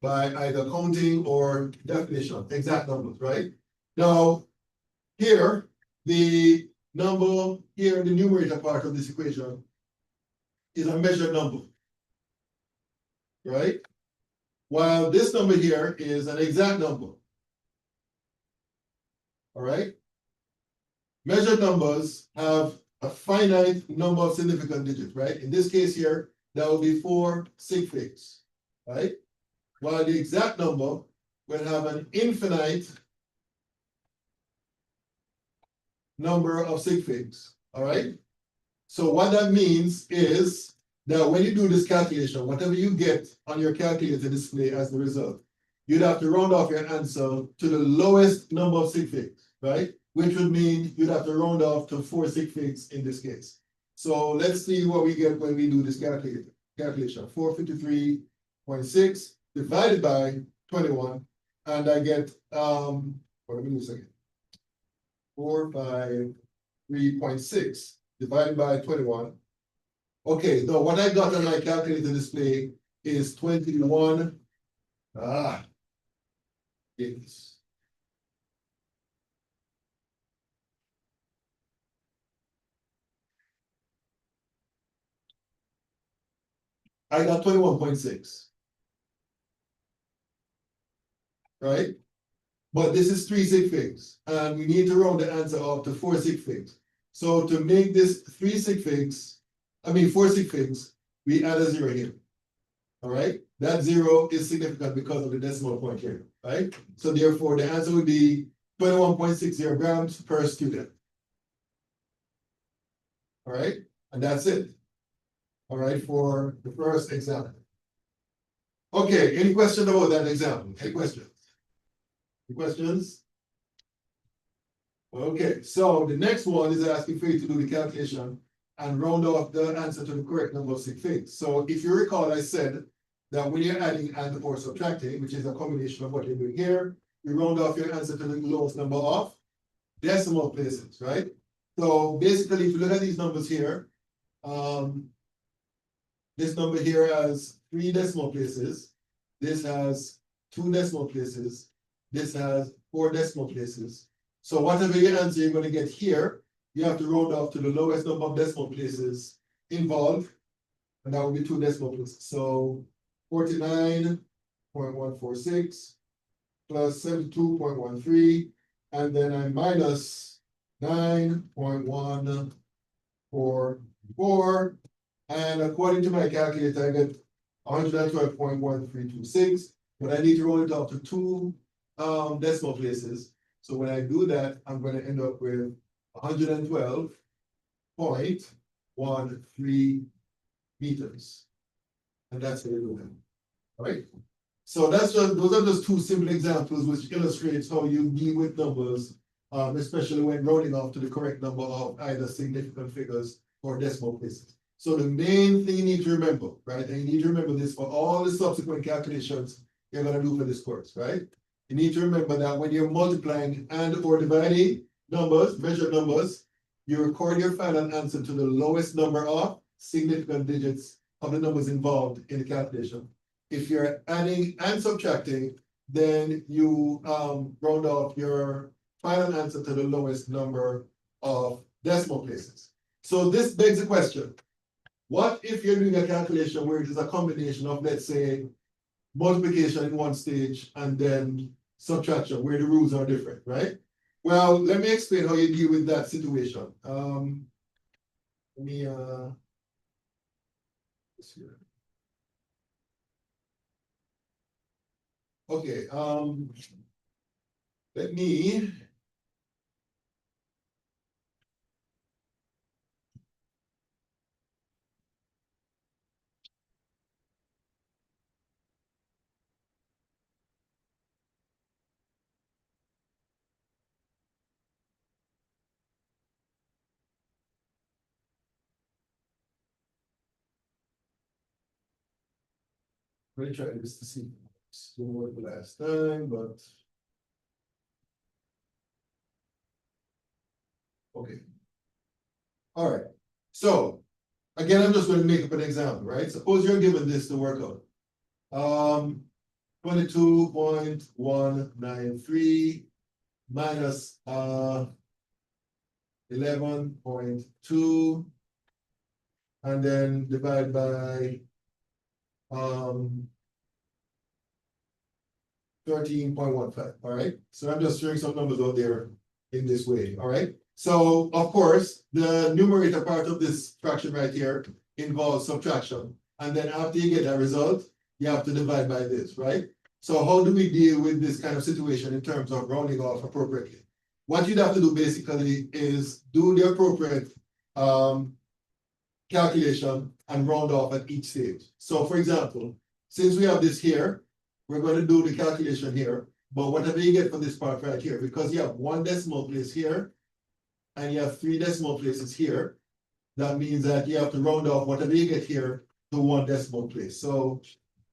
by either counting or definition, exact numbers, right? Now, here, the number here, the numerator part of this equation is a measured number, right? While this number here is an exact number. All right? Measured numbers have a finite number of significant digits, right? In this case here, that will be 4 sig figs, right? While the exact number will have an infinite number of sig figs, all right? So what that means is that when you do this calculation, whatever you get on your calculator display as the result, you'd have to round off your answer to the lowest number of sig figs, right? Which would mean you'd have to round off to 4 sig figs in this case. So let's see what we get when we do this calculation. 453.6 divided by 21, and I get, let me do this again. 453.6 divided by 21. Okay, so what I got on my calculator display is 21. Yes. I got 21.6. Right? But this is 3 sig figs, and we need to round the answer up to 4 sig figs. So to make this 4 sig figs, we add a 0 here. All right, that 0 is significant because of the decimal point here, right? So therefore, the answer would be 21.60 grams per student. All right, and that's it. All right, for the first example. Okay, any questions about that example? Any questions? Any questions? Okay, so the next one is asking for you to do the calculation and round off the answer to the correct number of sig figs. So if you recall, I said that when you're adding and or subtracting, which is a combination of what you're doing here, you round off your answer to the lowest number of decimal places, right? So basically, if you look at these numbers here, this number here has 3 decimal places. This has 2 decimal places. This has 4 decimal places. So whatever your answer you're going to get here, you have to round off to the lowest number of decimal places involved, and that will be 2 decimal places. So 49.146 plus 72.13, and then I minus 9.144, and according to my calculator, I get 112.1326, but I need to roll it up to 2 decimal places. So when I do that, I'm going to end up with 112.13 meters. And that's how you do that. All right. So those are just two simple examples which illustrates how you deal with numbers, especially when rounding off to the correct number of either significant figures or decimal places. So the main thing you need to remember, right, and you need to remember this for all the subsequent calculations you're gonna do for this course, right? You need to remember that when you're multiplying and or dividing numbers, measured numbers, you record your final answer to the lowest number of significant digits of the numbers involved in the calculation. If you're adding and subtracting, then you round off your final answer to the lowest number of decimal places. So this begs the question, what if you're doing a calculation where it is a combination of, let's say, multiplication in one stage and then subtraction, where the rules are different, right? Well, let me explain how you deal with that situation. Let me this here. Okay, let me try this to see. It didn't work the last time, but okay. All right. So again, I'm just going to make up an example, right? Suppose you're given this to work out. 22.193 minus 11.2 and then divide by 13.15. All right. So I'm just throwing some numbers out there in this way. All right. So of course, the numerator part of this fraction right here involves subtraction. And then after you get that result, you have to divide by this, right? So how do we deal with this kind of situation in terms of rounding off appropriately? What you'd have to do basically is do the appropriate calculation and round off at each stage. So for example, since we have this here, we're going to do the calculation here, but whatever you get for this part right here, because you have one decimal place here, and you have three decimal places here, that means that you have to round off whatever you get here to one decimal place. So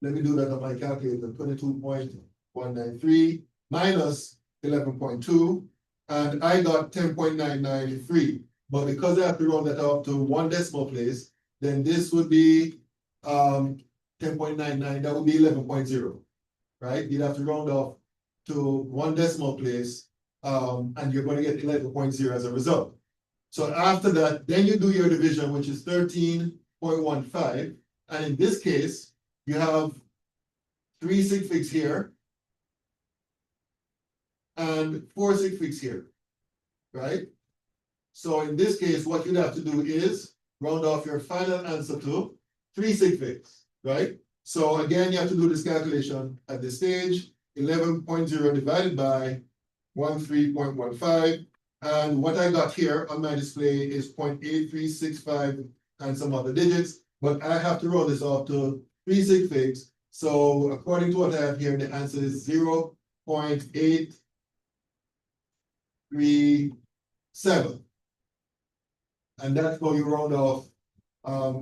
let me do that on my calculator, 22.193 minus 11.2, and I got 10.993. But because I have to round that up to one decimal place, then this would be 10.99, that would be 11.0, right? You'd have to round off to one decimal place, and you're going to get 11.0 as a result. So after that, then you do your division, which is 13.15. And in this case, you have 3 sig figs here and 4 sig figs here, right? So in this case, what you'd have to do is round off your final answer to 3 sig figs, right? So again, you have to do this calculation at this stage, 11.0 divided by 13.15. And what I got here on my display is 0.8365 and some other digits, but I have to round this off to 3 sig figs. So according to what I have here, the answer is 0.837. And that's how you round off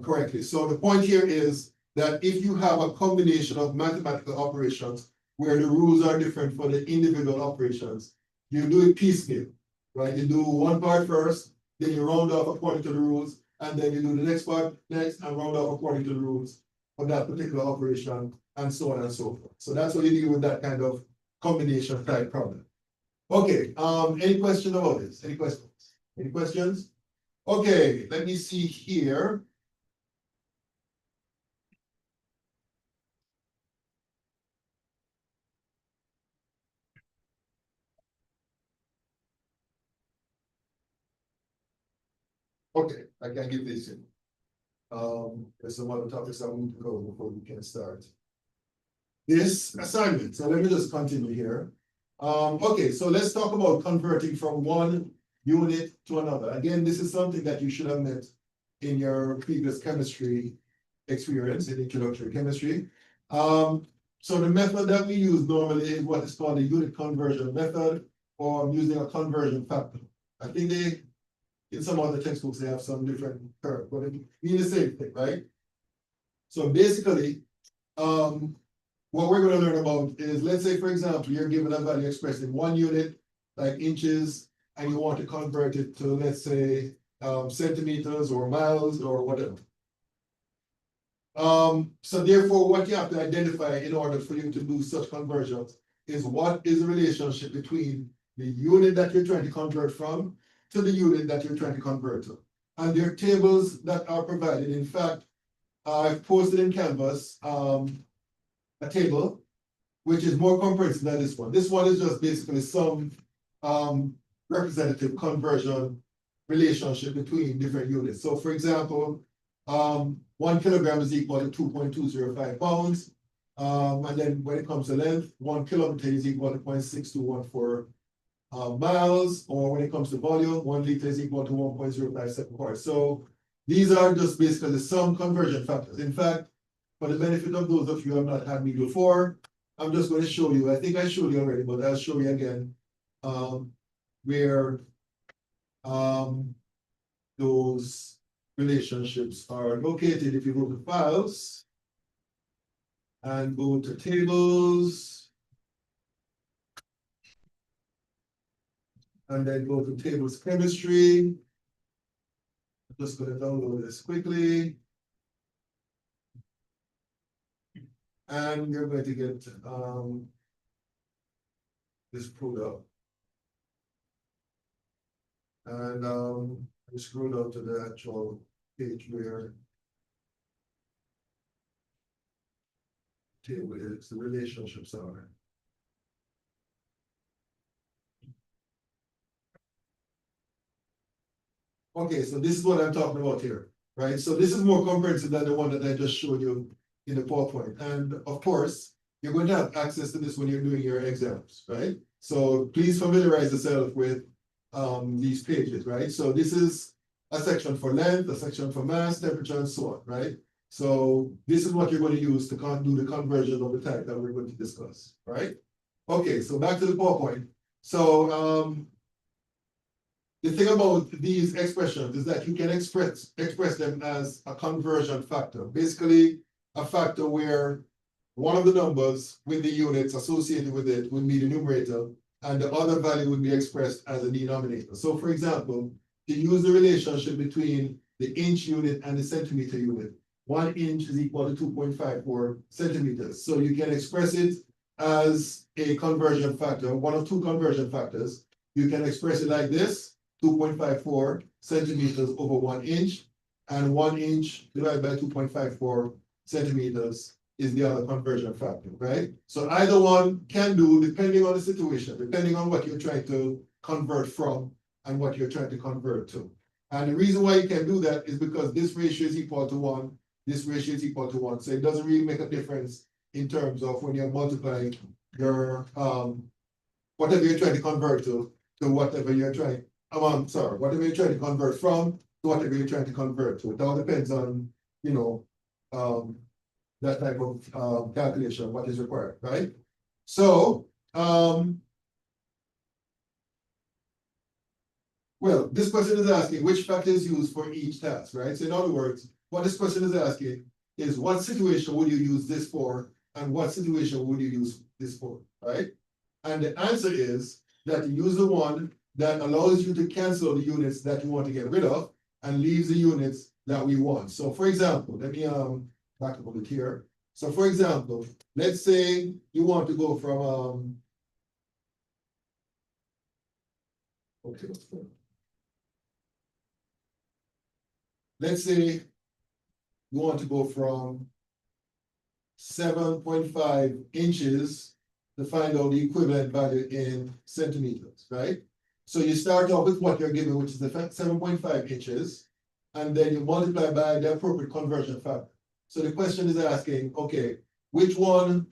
correctly. So the point here is that if you have a combination of mathematical operations where the rules are different for the individual operations, you do it piecemeal, right? You do one part first, then you round off according to the rules, and then you do the next part next and round off according to the rules of that particular operation, and so on and so forth. So that's what you deal with that kind of combination type problem. Okay, any questions about this? Any questions? Any questions? Okay, let me see here. Okay, I can give this in. There's some other topics I need to go before we can start this assignment. So let me just continue here. Okay, so let's talk about converting from one unit to another. Again, this is something that you should have met in your previous chemistry experience in introductory chemistry. So the method that we use normally is what is called a unit conversion method, or using a conversion factor. I think in some other textbooks, they have some different term, but it means the same thing, right? So basically, what we're gonna learn about is, let's say, for example, you're given a value expressed in 1 unit, like inches, and you want to convert it to, let's say, centimeters or miles or whatever. So therefore, what you have to identify in order for you to do such conversions is what is the relationship between the unit that you're trying to convert from to the unit that you're trying to convert to. And there are tables that are provided. In fact, I've posted in Canvas a table which is more comprehensive than this one. This one is just basically some representative conversion relationship between different units. So for example, 1 kilogram is equal to 2.205 pounds. And then when it comes to length, 1 kilometer is equal to 0.6214 miles, or when it comes to volume, 1 liter is equal to 1.057 quarts. So these are just basically some conversion factors. In fact, for the benefit of those of you who have not had me before, I'm just going to show you. I think I showed you already, but I'll show you again where those relationships are located. If you go to files and go to tables, and then go to tables chemistry. I'm just going to download this quickly. And you're going to get this pulled up. And we scroll down to the actual page where table is, the relationships are. Okay, so this is what I'm talking about here, right? So this is more comprehensive than the one that I just showed you in the PowerPoint. And of course, you're going to have access to this when you're doing your exams, right? So please familiarize yourself with these pages, right? So this is a section for length, a section for mass, temperature, and so on, right? So this is what you're going to use to do the conversion of the type that we're going to discuss, right? Okay, so back to the PowerPoint. So the thing about these expressions is that you can express them as a conversion factor. Basically, a factor where one of the numbers with the units associated with it would be the numerator, and the other value would be expressed as a denominator. So for example, to use the relationship between the inch unit and the centimeter unit, 1 inch is equal to 2.54 centimeters. So you can express it as a conversion factor, one of two conversion factors. You can express it like this, 2.54 centimeters over 1 inch, and 1 inch divided by 2.54 centimeters is the other conversion factor, right? So either one can do, depending on the situation, depending on what you're trying to convert from and what you're trying to convert to. And the reason why you can do that is because this ratio is equal to 1, this ratio is equal to 1. So it doesn't really make a difference in terms of when you're multiplying your whatever you're trying to convert to whatever you're trying, whatever you're trying to convert from to whatever you're trying to convert to. It all depends on, you know, that type of calculation, what is required, right? So, well, this question is asking which factor is used for each task, right? So in other words, what this question is asking is what situation would you use this for, and what situation would you use this for, right? And the answer is that you use the one that allows you to cancel the units that you want to get rid of and leaves the units that we want. So for example, let me back up a bit here. So for example, let's say you want to go from okay, let's say you want to go from 7.5 inches to find out the equivalent value in centimeters, right? So you start off with what you're given, which is the 7.5 inches, and then you multiply by the appropriate conversion factor. So the question is asking, okay, which one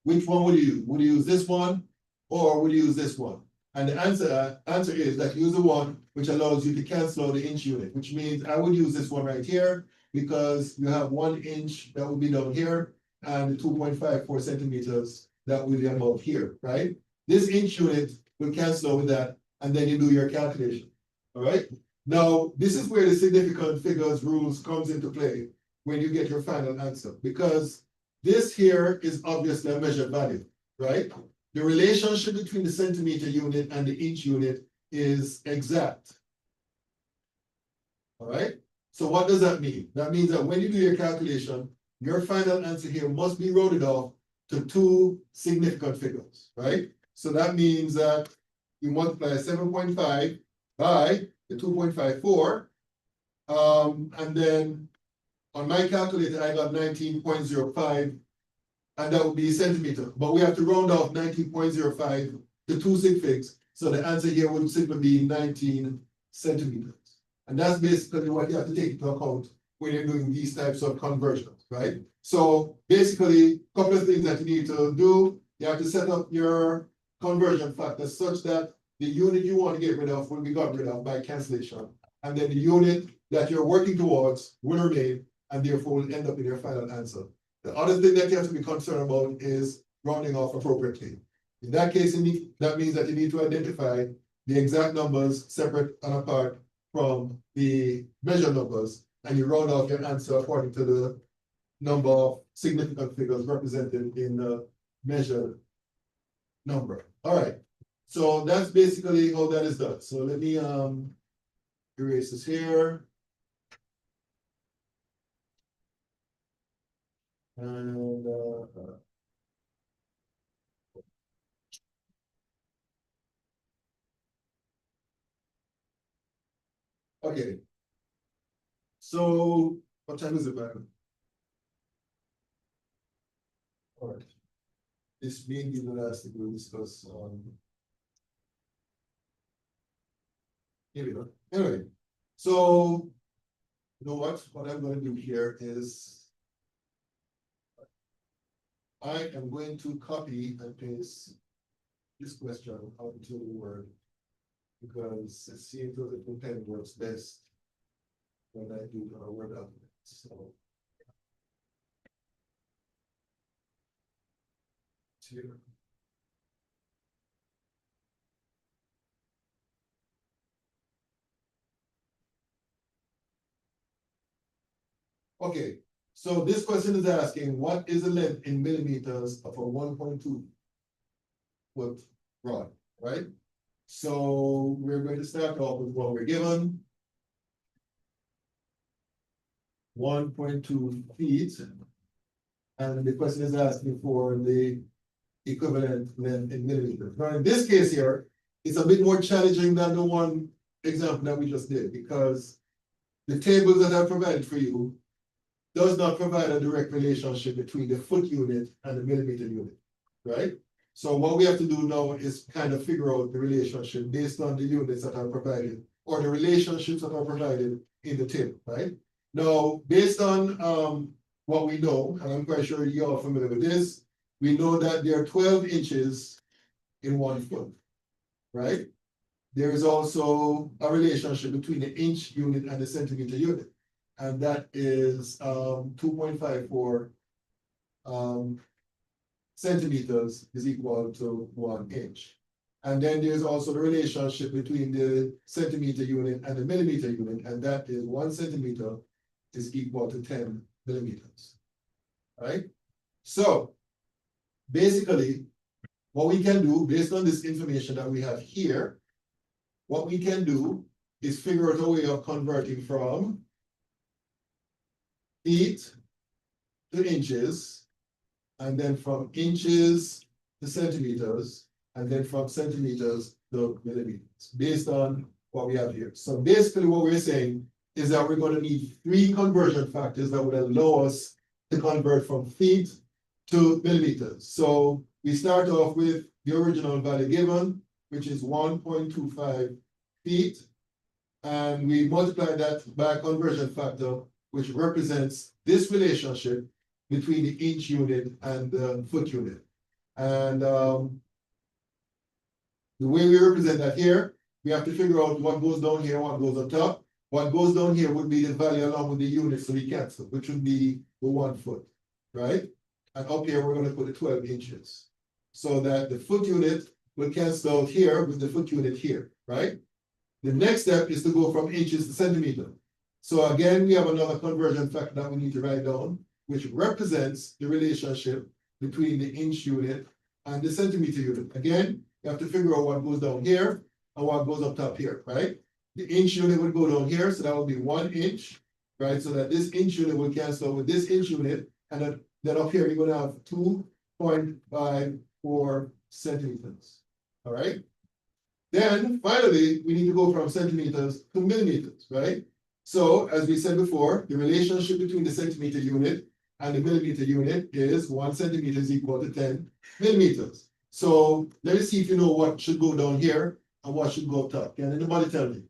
would you use? Would you use this one, or would you use this one? And the answer is that use the one which allows you to cancel out the inch unit, which means I would use this one right here because you have 1 inch that would be down here, and the 2.54 centimeters that will be above here, right? This inch unit will cancel with that, and then you do your calculation, all right? Now, this is where the significant figures rules comes into play when you get your final answer, because this here is obviously a measured value, right? The relationship between the centimeter unit and the inch unit is exact. All right, so what does that mean? That means that when you do your calculation, your final answer here must be rounded off to two significant figures, right? So that means that you multiply 7.5 by the 2.54. And then on my calculator, I got 19.05, and that would be centimeter. But we have to round off 19.05 to two sig figs. So the answer here would simply be 19 centimeters. And that's basically what you have to take into account when you're doing these types of conversions, right? So basically, a couple of things that you need to do. You have to set up your conversion factor such that the unit you want to get rid of will be got rid of by cancellation. And then the unit that you're working towards will remain, and therefore will end up in your final answer. The other thing that you have to be concerned about is rounding off appropriately. In that case, that means that you need to identify the exact numbers separate and apart from the measured numbers, and you round off your answer according to the number of significant figures represented in the measured number. All right, so that's basically how that is done. So let me erase this here. And okay. So what time is it, man? All right. This being the last thing we'll discuss on. Here we go. Anyway, so you know what? What I'm going to do here is I am going to copy and paste this question onto the Word because it seems that the pen works best when I do a Word document. So here. Okay, so this question is asking, what is the length in millimeters of a 1.2 foot rod, right? So we're going to start off with what we're given. 1.2 feet. And the question is asking for the equivalent length in millimeters. Now, in this case here, it's a bit more challenging than the one example that we just did, because the tables that I provided for you does not provide a direct relationship between the foot unit and the millimeter unit, right? So what we have to do now is kind of figure out the relationship based on the units that are provided, or the relationships that are provided in the table, right? Now, based on what we know, and I'm quite sure you're all familiar with this, we know that there are 12 inches in 1 foot, right? There is also a relationship between the inch unit and the centimeter unit, and that is 2.54 centimeters is equal to 1 inch. And then there's also the relationship between the centimeter unit and the millimeter unit, and that is 1 centimeter is equal to 10 millimeters, right? So basically, what we can do based on this information that we have here, what we can do is figure out a way of converting from feet to inches, and then from inches to centimeters, and then from centimeters to millimeters, based on what we have here. So basically what we're saying is that we're going to need 3 conversion factors that would allow us to convert from feet to millimeters. So we start off with the original value given, which is 1.25 feet, and we multiply that by a conversion factor, which represents this relationship between the inch unit and the foot unit. And the way we represent that here, we have to figure out what goes down here, what goes on top. What goes down here would be the value along with the unit, so we cancel, which would be the 1 foot, right? and up here, we're gonna put the 12 inches. So that the foot unit will cancel out here with the foot unit here, right? The next step is to go from inches to centimeter. So again, we have another conversion factor that we need to write down, which represents the relationship between the inch unit and the centimeter unit. Again, you have to figure out what goes down here and what goes up top here, right? The inch unit would go down here, so that would be 1 inch, right? So that this inch unit will cancel with this inch unit, and then up here, you're gonna have 2.54 centimeters, all right? Then finally, we need to go from centimeters to millimeters, right? So as we said before, the relationship between the centimeter unit and the millimeter unit is 1 centimeter is equal to 10 millimeters. So let me see if you know what should go down here and what should go up top. Can anybody tell me?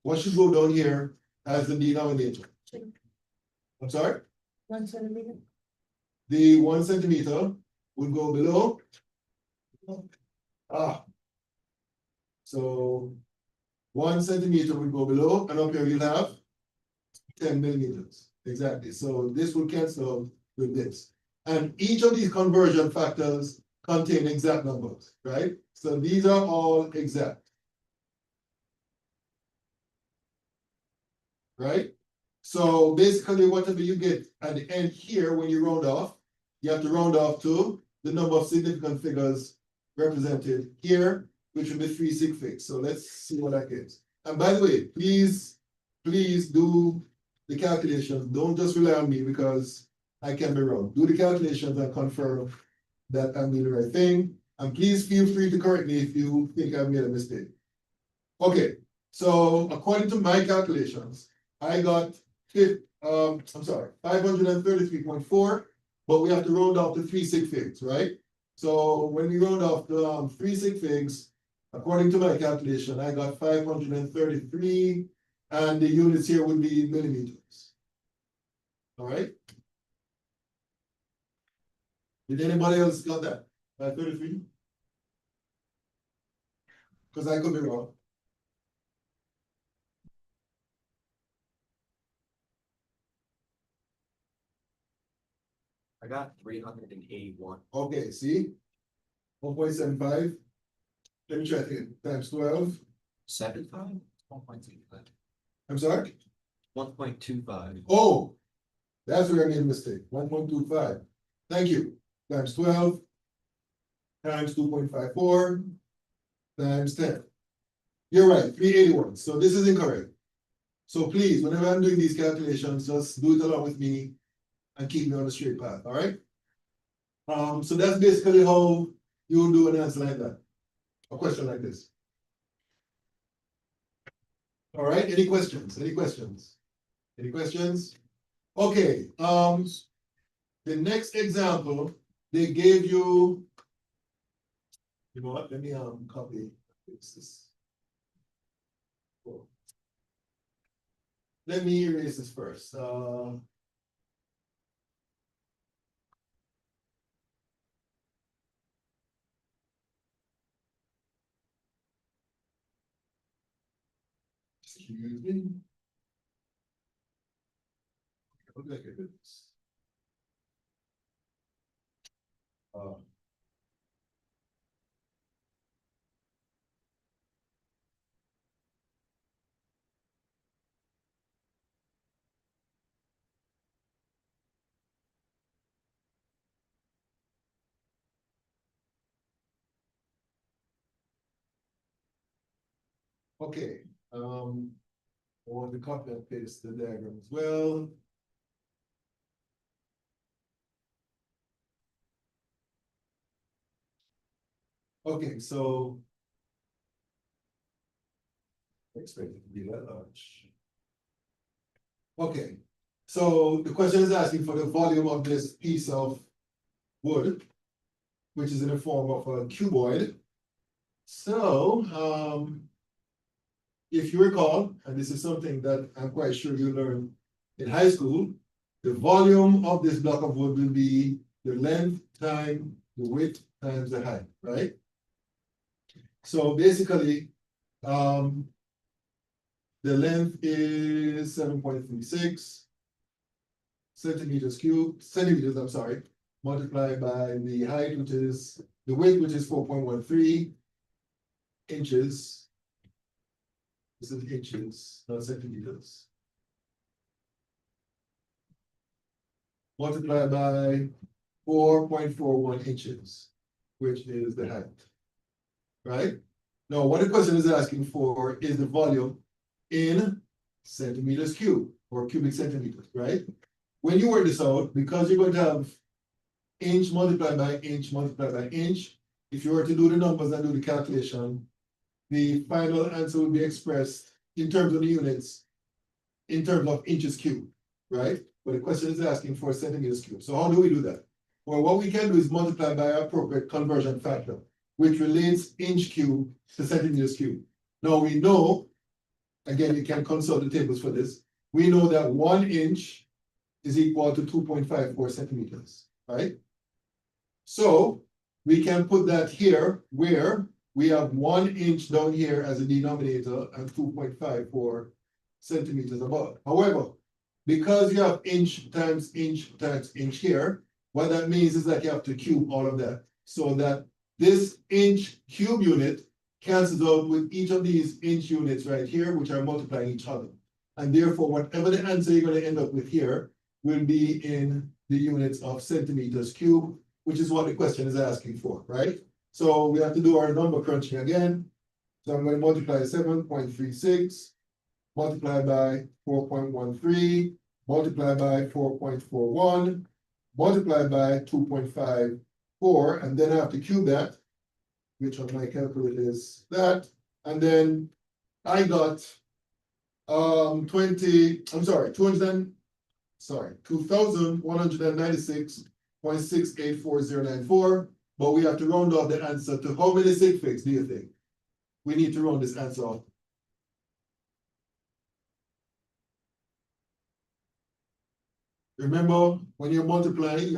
What should go down here as the denominator? I'm sorry? 1 centimeter. The 1 centimeter would go below. So 1 centimeter would go below, and up here you'll have 10 millimeters. Exactly. So this will cancel out with this. And each of these conversion factors contain exact numbers, right? So these are all exact. Right? So basically, whatever you get at the end here, when you round off, you have to round off to the number of significant figures represented here, which will be 3 sig figs. So let's see what that is. And by the way, please do the calculations. Don't just rely on me because I can be wrong. Do the calculations and confirm that I'm doing the right thing. And please feel free to correct me if you think I've made a mistake. Okay, so according to my calculations, I got 533.4, but we have to round off to 3 sig figs, right? So when we round off the 3 sig figs, according to my calculation, I got 533, and the units here would be millimeters. All right? Did anybody else got that? 533? Because I could be wrong. I got 381. Okay, see? 1.75. Let me try it again. Times 12. 75? 1.25. I'm sorry? 1.25. Oh, that's where I made a mistake. 1.25. Thank you. Times 12. Times 2.54. Times 10. You're right, 381. So this is incorrect. So please, whenever I'm doing these calculations, just do it along with me and keep me on the straight path, all right? So that's basically how you'll do an answer like that. A question like this. All right, any questions? Any questions? Any questions? Okay, the next example, they gave you. You know what? Let me copy this. Let me erase this first. Excuse me. Okay, good. Okay, I want to copy and paste the diagram as well. Okay, so. Expect it to be that large. Okay, so the question is asking for the volume of this piece of wood, which is in the form of a cuboid. So, if you recall, and this is something that I'm quite sure you learned in high school, the volume of this block of wood will be the length times the width times the height, right? So basically, the length is 7.36 centimeters cubed, centimeters, I'm sorry. multiplied by the height, which is the width, which is 4.13 inches. This is inches, not centimeters. Multiplied by 4.41 inches, which is the height. Right? Now, what the question is asking for is the volume in centimeters cubed or cubic centimeters, right? When you work this out, because you're going to have inch multiplied by inch multiplied by inch, if you were to do the numbers and do the calculation, the final answer will be expressed in terms of the units, in terms of inches cubed, right? But the question is asking for centimeters cubed. So how do we do that? Well, what we can do is multiply by appropriate conversion factor, which relates inch cube to centimeters cube. Now we know, again, you can consult the tables for this. We know that 1 inch is equal to 2.54 centimeters, right? So we can put that here where we have 1 inch down here as a denominator and 2.54 centimeters above. However, because you have inch times inch times inch here, what that means is that you have to cube all of that so that this inch cube unit cancels out with each of these inch units right here, which are multiplying each other. And therefore, whatever the answer you're going to end up with here will be in the units of centimeters cubed, which is what the question is asking for, right? So we have to do our number crunching again. So I'm going to multiply 7.36, multiply by 4.13, multiply by 4.41, multiply by 2.54, and then I have to cube that, which on my calculator is that, and then I got 2,196.684,094, but we have to round off the answer to how many sig figs do you think? We need to round this answer off. Remember, when you're multiplying,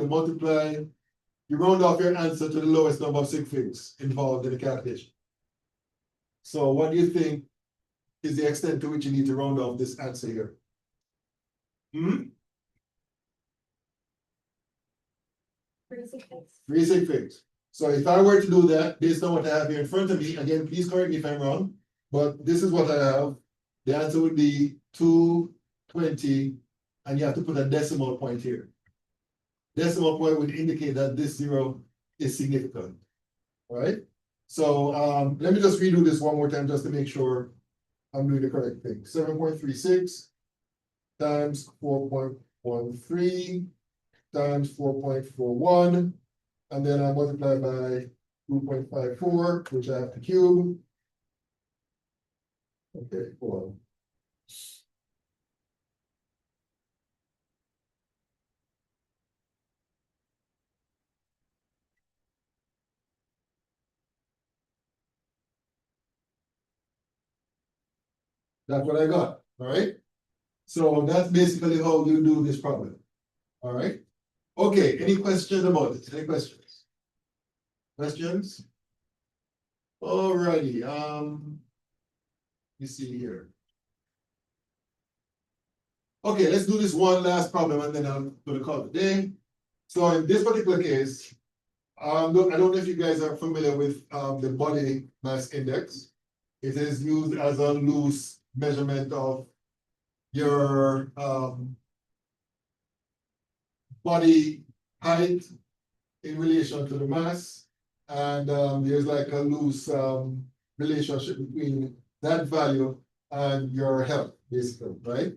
you round off your answer to the lowest number of sig figs involved in the calculation. So what do you think is the extent to which you need to round off this answer here? 3 sig figs. 3 sig figs. So if I were to do that, based on what I have here in front of me, again, please correct me if I'm wrong, but this is what I have. The answer would be 220, and you have to put a decimal point here. Decimal point would indicate that this zero is significant. All right? So let me just redo this one more time just to make sure I'm doing the correct thing. 7.36 times 4.13 times 4.41, and then I multiply by 2.54, which I have to cube. Okay, hold on. That's what I got, all right? So that's basically how you do this problem, all right? Okay, any questions about it? Any questions? Questions? Alrighty, you see here. Okay, let's do this one last problem and then I'm gonna call it a day. So in this particular case, I don't know if you guys are familiar with the body mass index. It is used as a loose measurement of your body height in relation to the mass. And there's like a loose relationship between that value and your health, basically, right?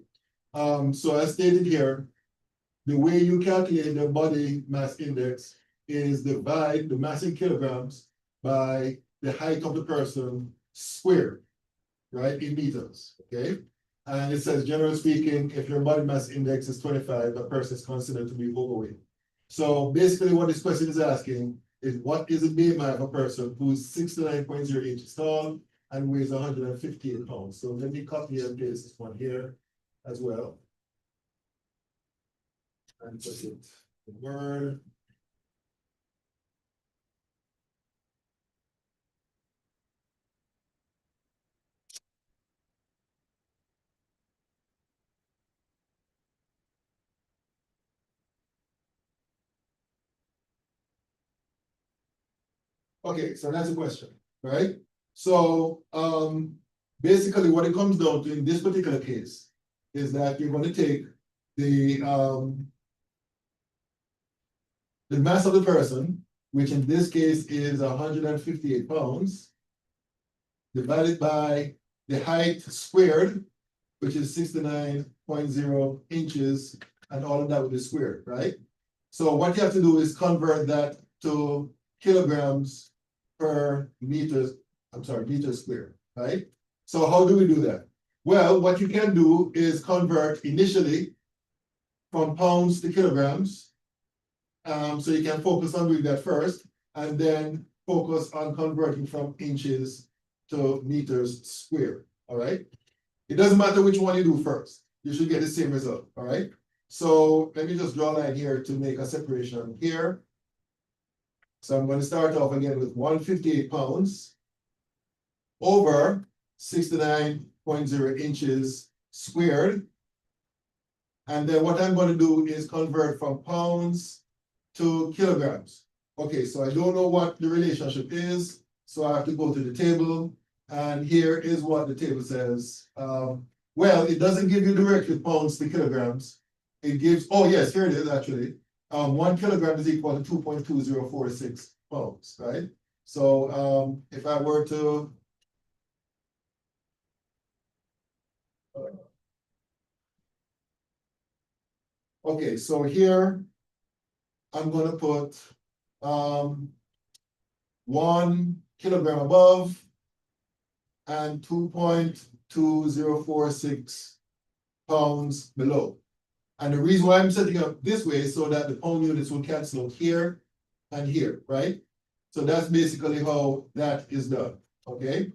So as stated here, the way you calculate the body mass index is divide the mass in kilograms by the height of the person squared, right, in meters, okay? And it says, generally speaking, if your body mass index is 25, a person is considered to be overweight. So basically what this question is asking is what is the BMI of a person who's 69.0 inches tall and weighs 158 pounds? So let me copy and paste this one here as well. And put it in Word. Okay, so that's a question, right? So, basically what it comes down to in this particular case is that you're gonna take the mass of the person, which in this case is 158 pounds, divided by the height squared, which is 69.0 inches, and all of that will be squared, right? So what you have to do is convert that to kilograms per meter, meter squared, right? So how do we do that? Well, what you can do is convert initially from pounds to kilograms. So you can focus on doing that first, and then focus on converting from inches to meters squared, all right? It doesn't matter which one you do first, you should get the same result, all right? So let me just draw a line here to make a separation here. So I'm going to start off again with 158 pounds over 69.0 inches squared. And then what I'm going to do is convert from pounds to kilograms. Okay, so I don't know what the relationship is, so I have to go to the table. And here is what the table says. Well, it doesn't give you directly pounds to kilograms. It gives, oh yes, here it is actually. 1 kilogram is equal to 2.2046 pounds, right? So if I were to okay, so here I'm gonna put 1 kilogram above and 2.2046 pounds below. And the reason why I'm setting up this way is so that the pound units will cancel out here and here, right? So that's basically how that is done, okay?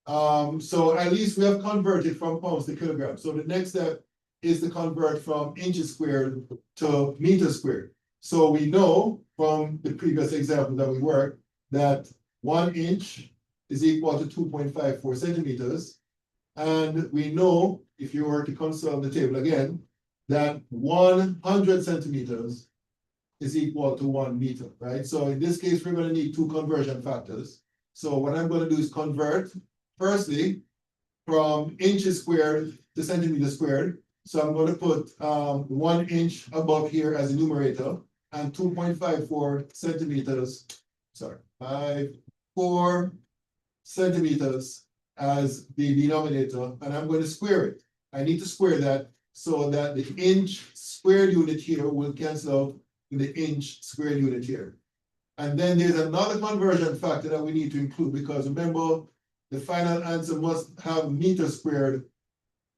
So at least we have converted from pounds to kilograms. So the next step is to convert from inches squared to meters squared. So we know from the previous example that we worked that 1 inch is equal to 2.54 centimeters. And we know, if you were to consult the table again, that 100 centimeters is equal to 1 meter, right? So in this case, we're going to need two conversion factors. So what I'm going to do is convert, firstly, from inches squared to centimeters squared. So I'm going to put 1 inch above here as a numerator and 2.54 centimeters, 4 centimeters as the denominator, and I'm going to square it. I need to square that so that the inch squared unit here will cancel out the inch squared unit here. And then there's another conversion factor that we need to include, because remember, the final answer must have meter squared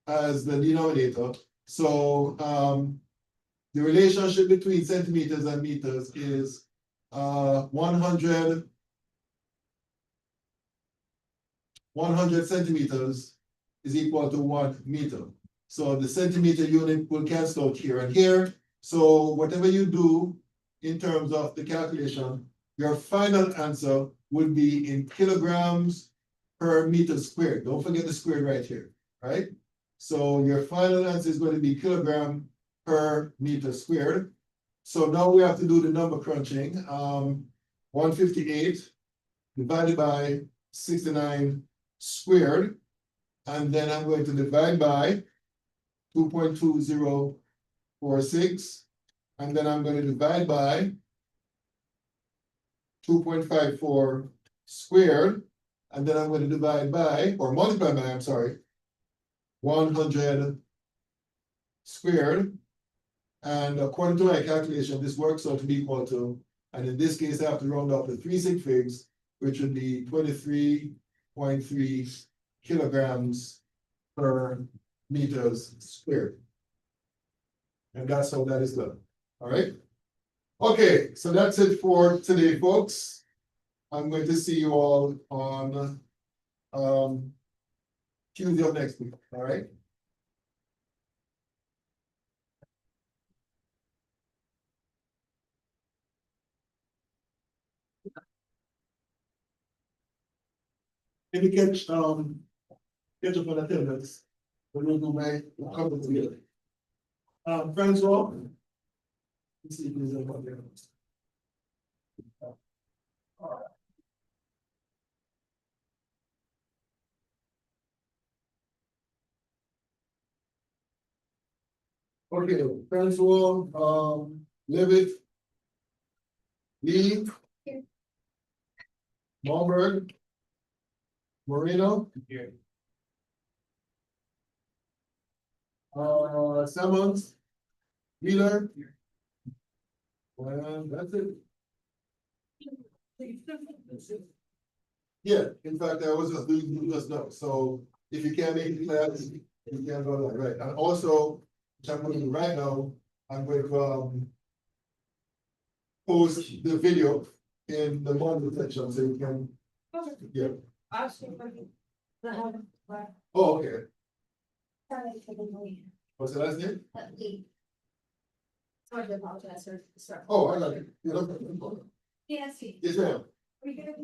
as the denominator. So the relationship between centimeters and meters is 100 centimeters is equal to 1 meter. So the centimeter unit will cancel out here and here. So whatever you do in terms of the calculation, your final answer would be in kilograms per meter squared. Don't forget the squared right here, right? So your final answer is going to be kilogram per meter squared. So now we have to do the number crunching. 158 divided by 69 squared, and then I'm going to divide by 2.2046, and then I'm going to divide by 2.54 squared, and then I'm going to divide by, or multiply by, I'm sorry, 100 squared. And according to my calculation, this works out to be equal to, and in this case, I have to round up to 3 sig figs, which would be 23.3 kilograms per meters squared. And that's how that is done. All right. Okay, so that's it for today, folks. I'm going to see you all on Tuesday of next week. All right. Can you catch up on attendance? We'll do my couple together. Francois. Let's see if there's anybody else. Okay, Francois, Levitt. Lee. Here. Malberg. Moreno. Here. Simmons. Wheeler. And that's it. Yeah, in fact, I was just doing just now, so if you can't make it class, you can go like, right, and also, which I'm gonna do right now, I'm going to, post the video in the model section, so you can, yeah, oh, okay, what's the last name? Sorry to apologize for the start. Oh, I got it. You know, Yes. yes, ma'am. We good?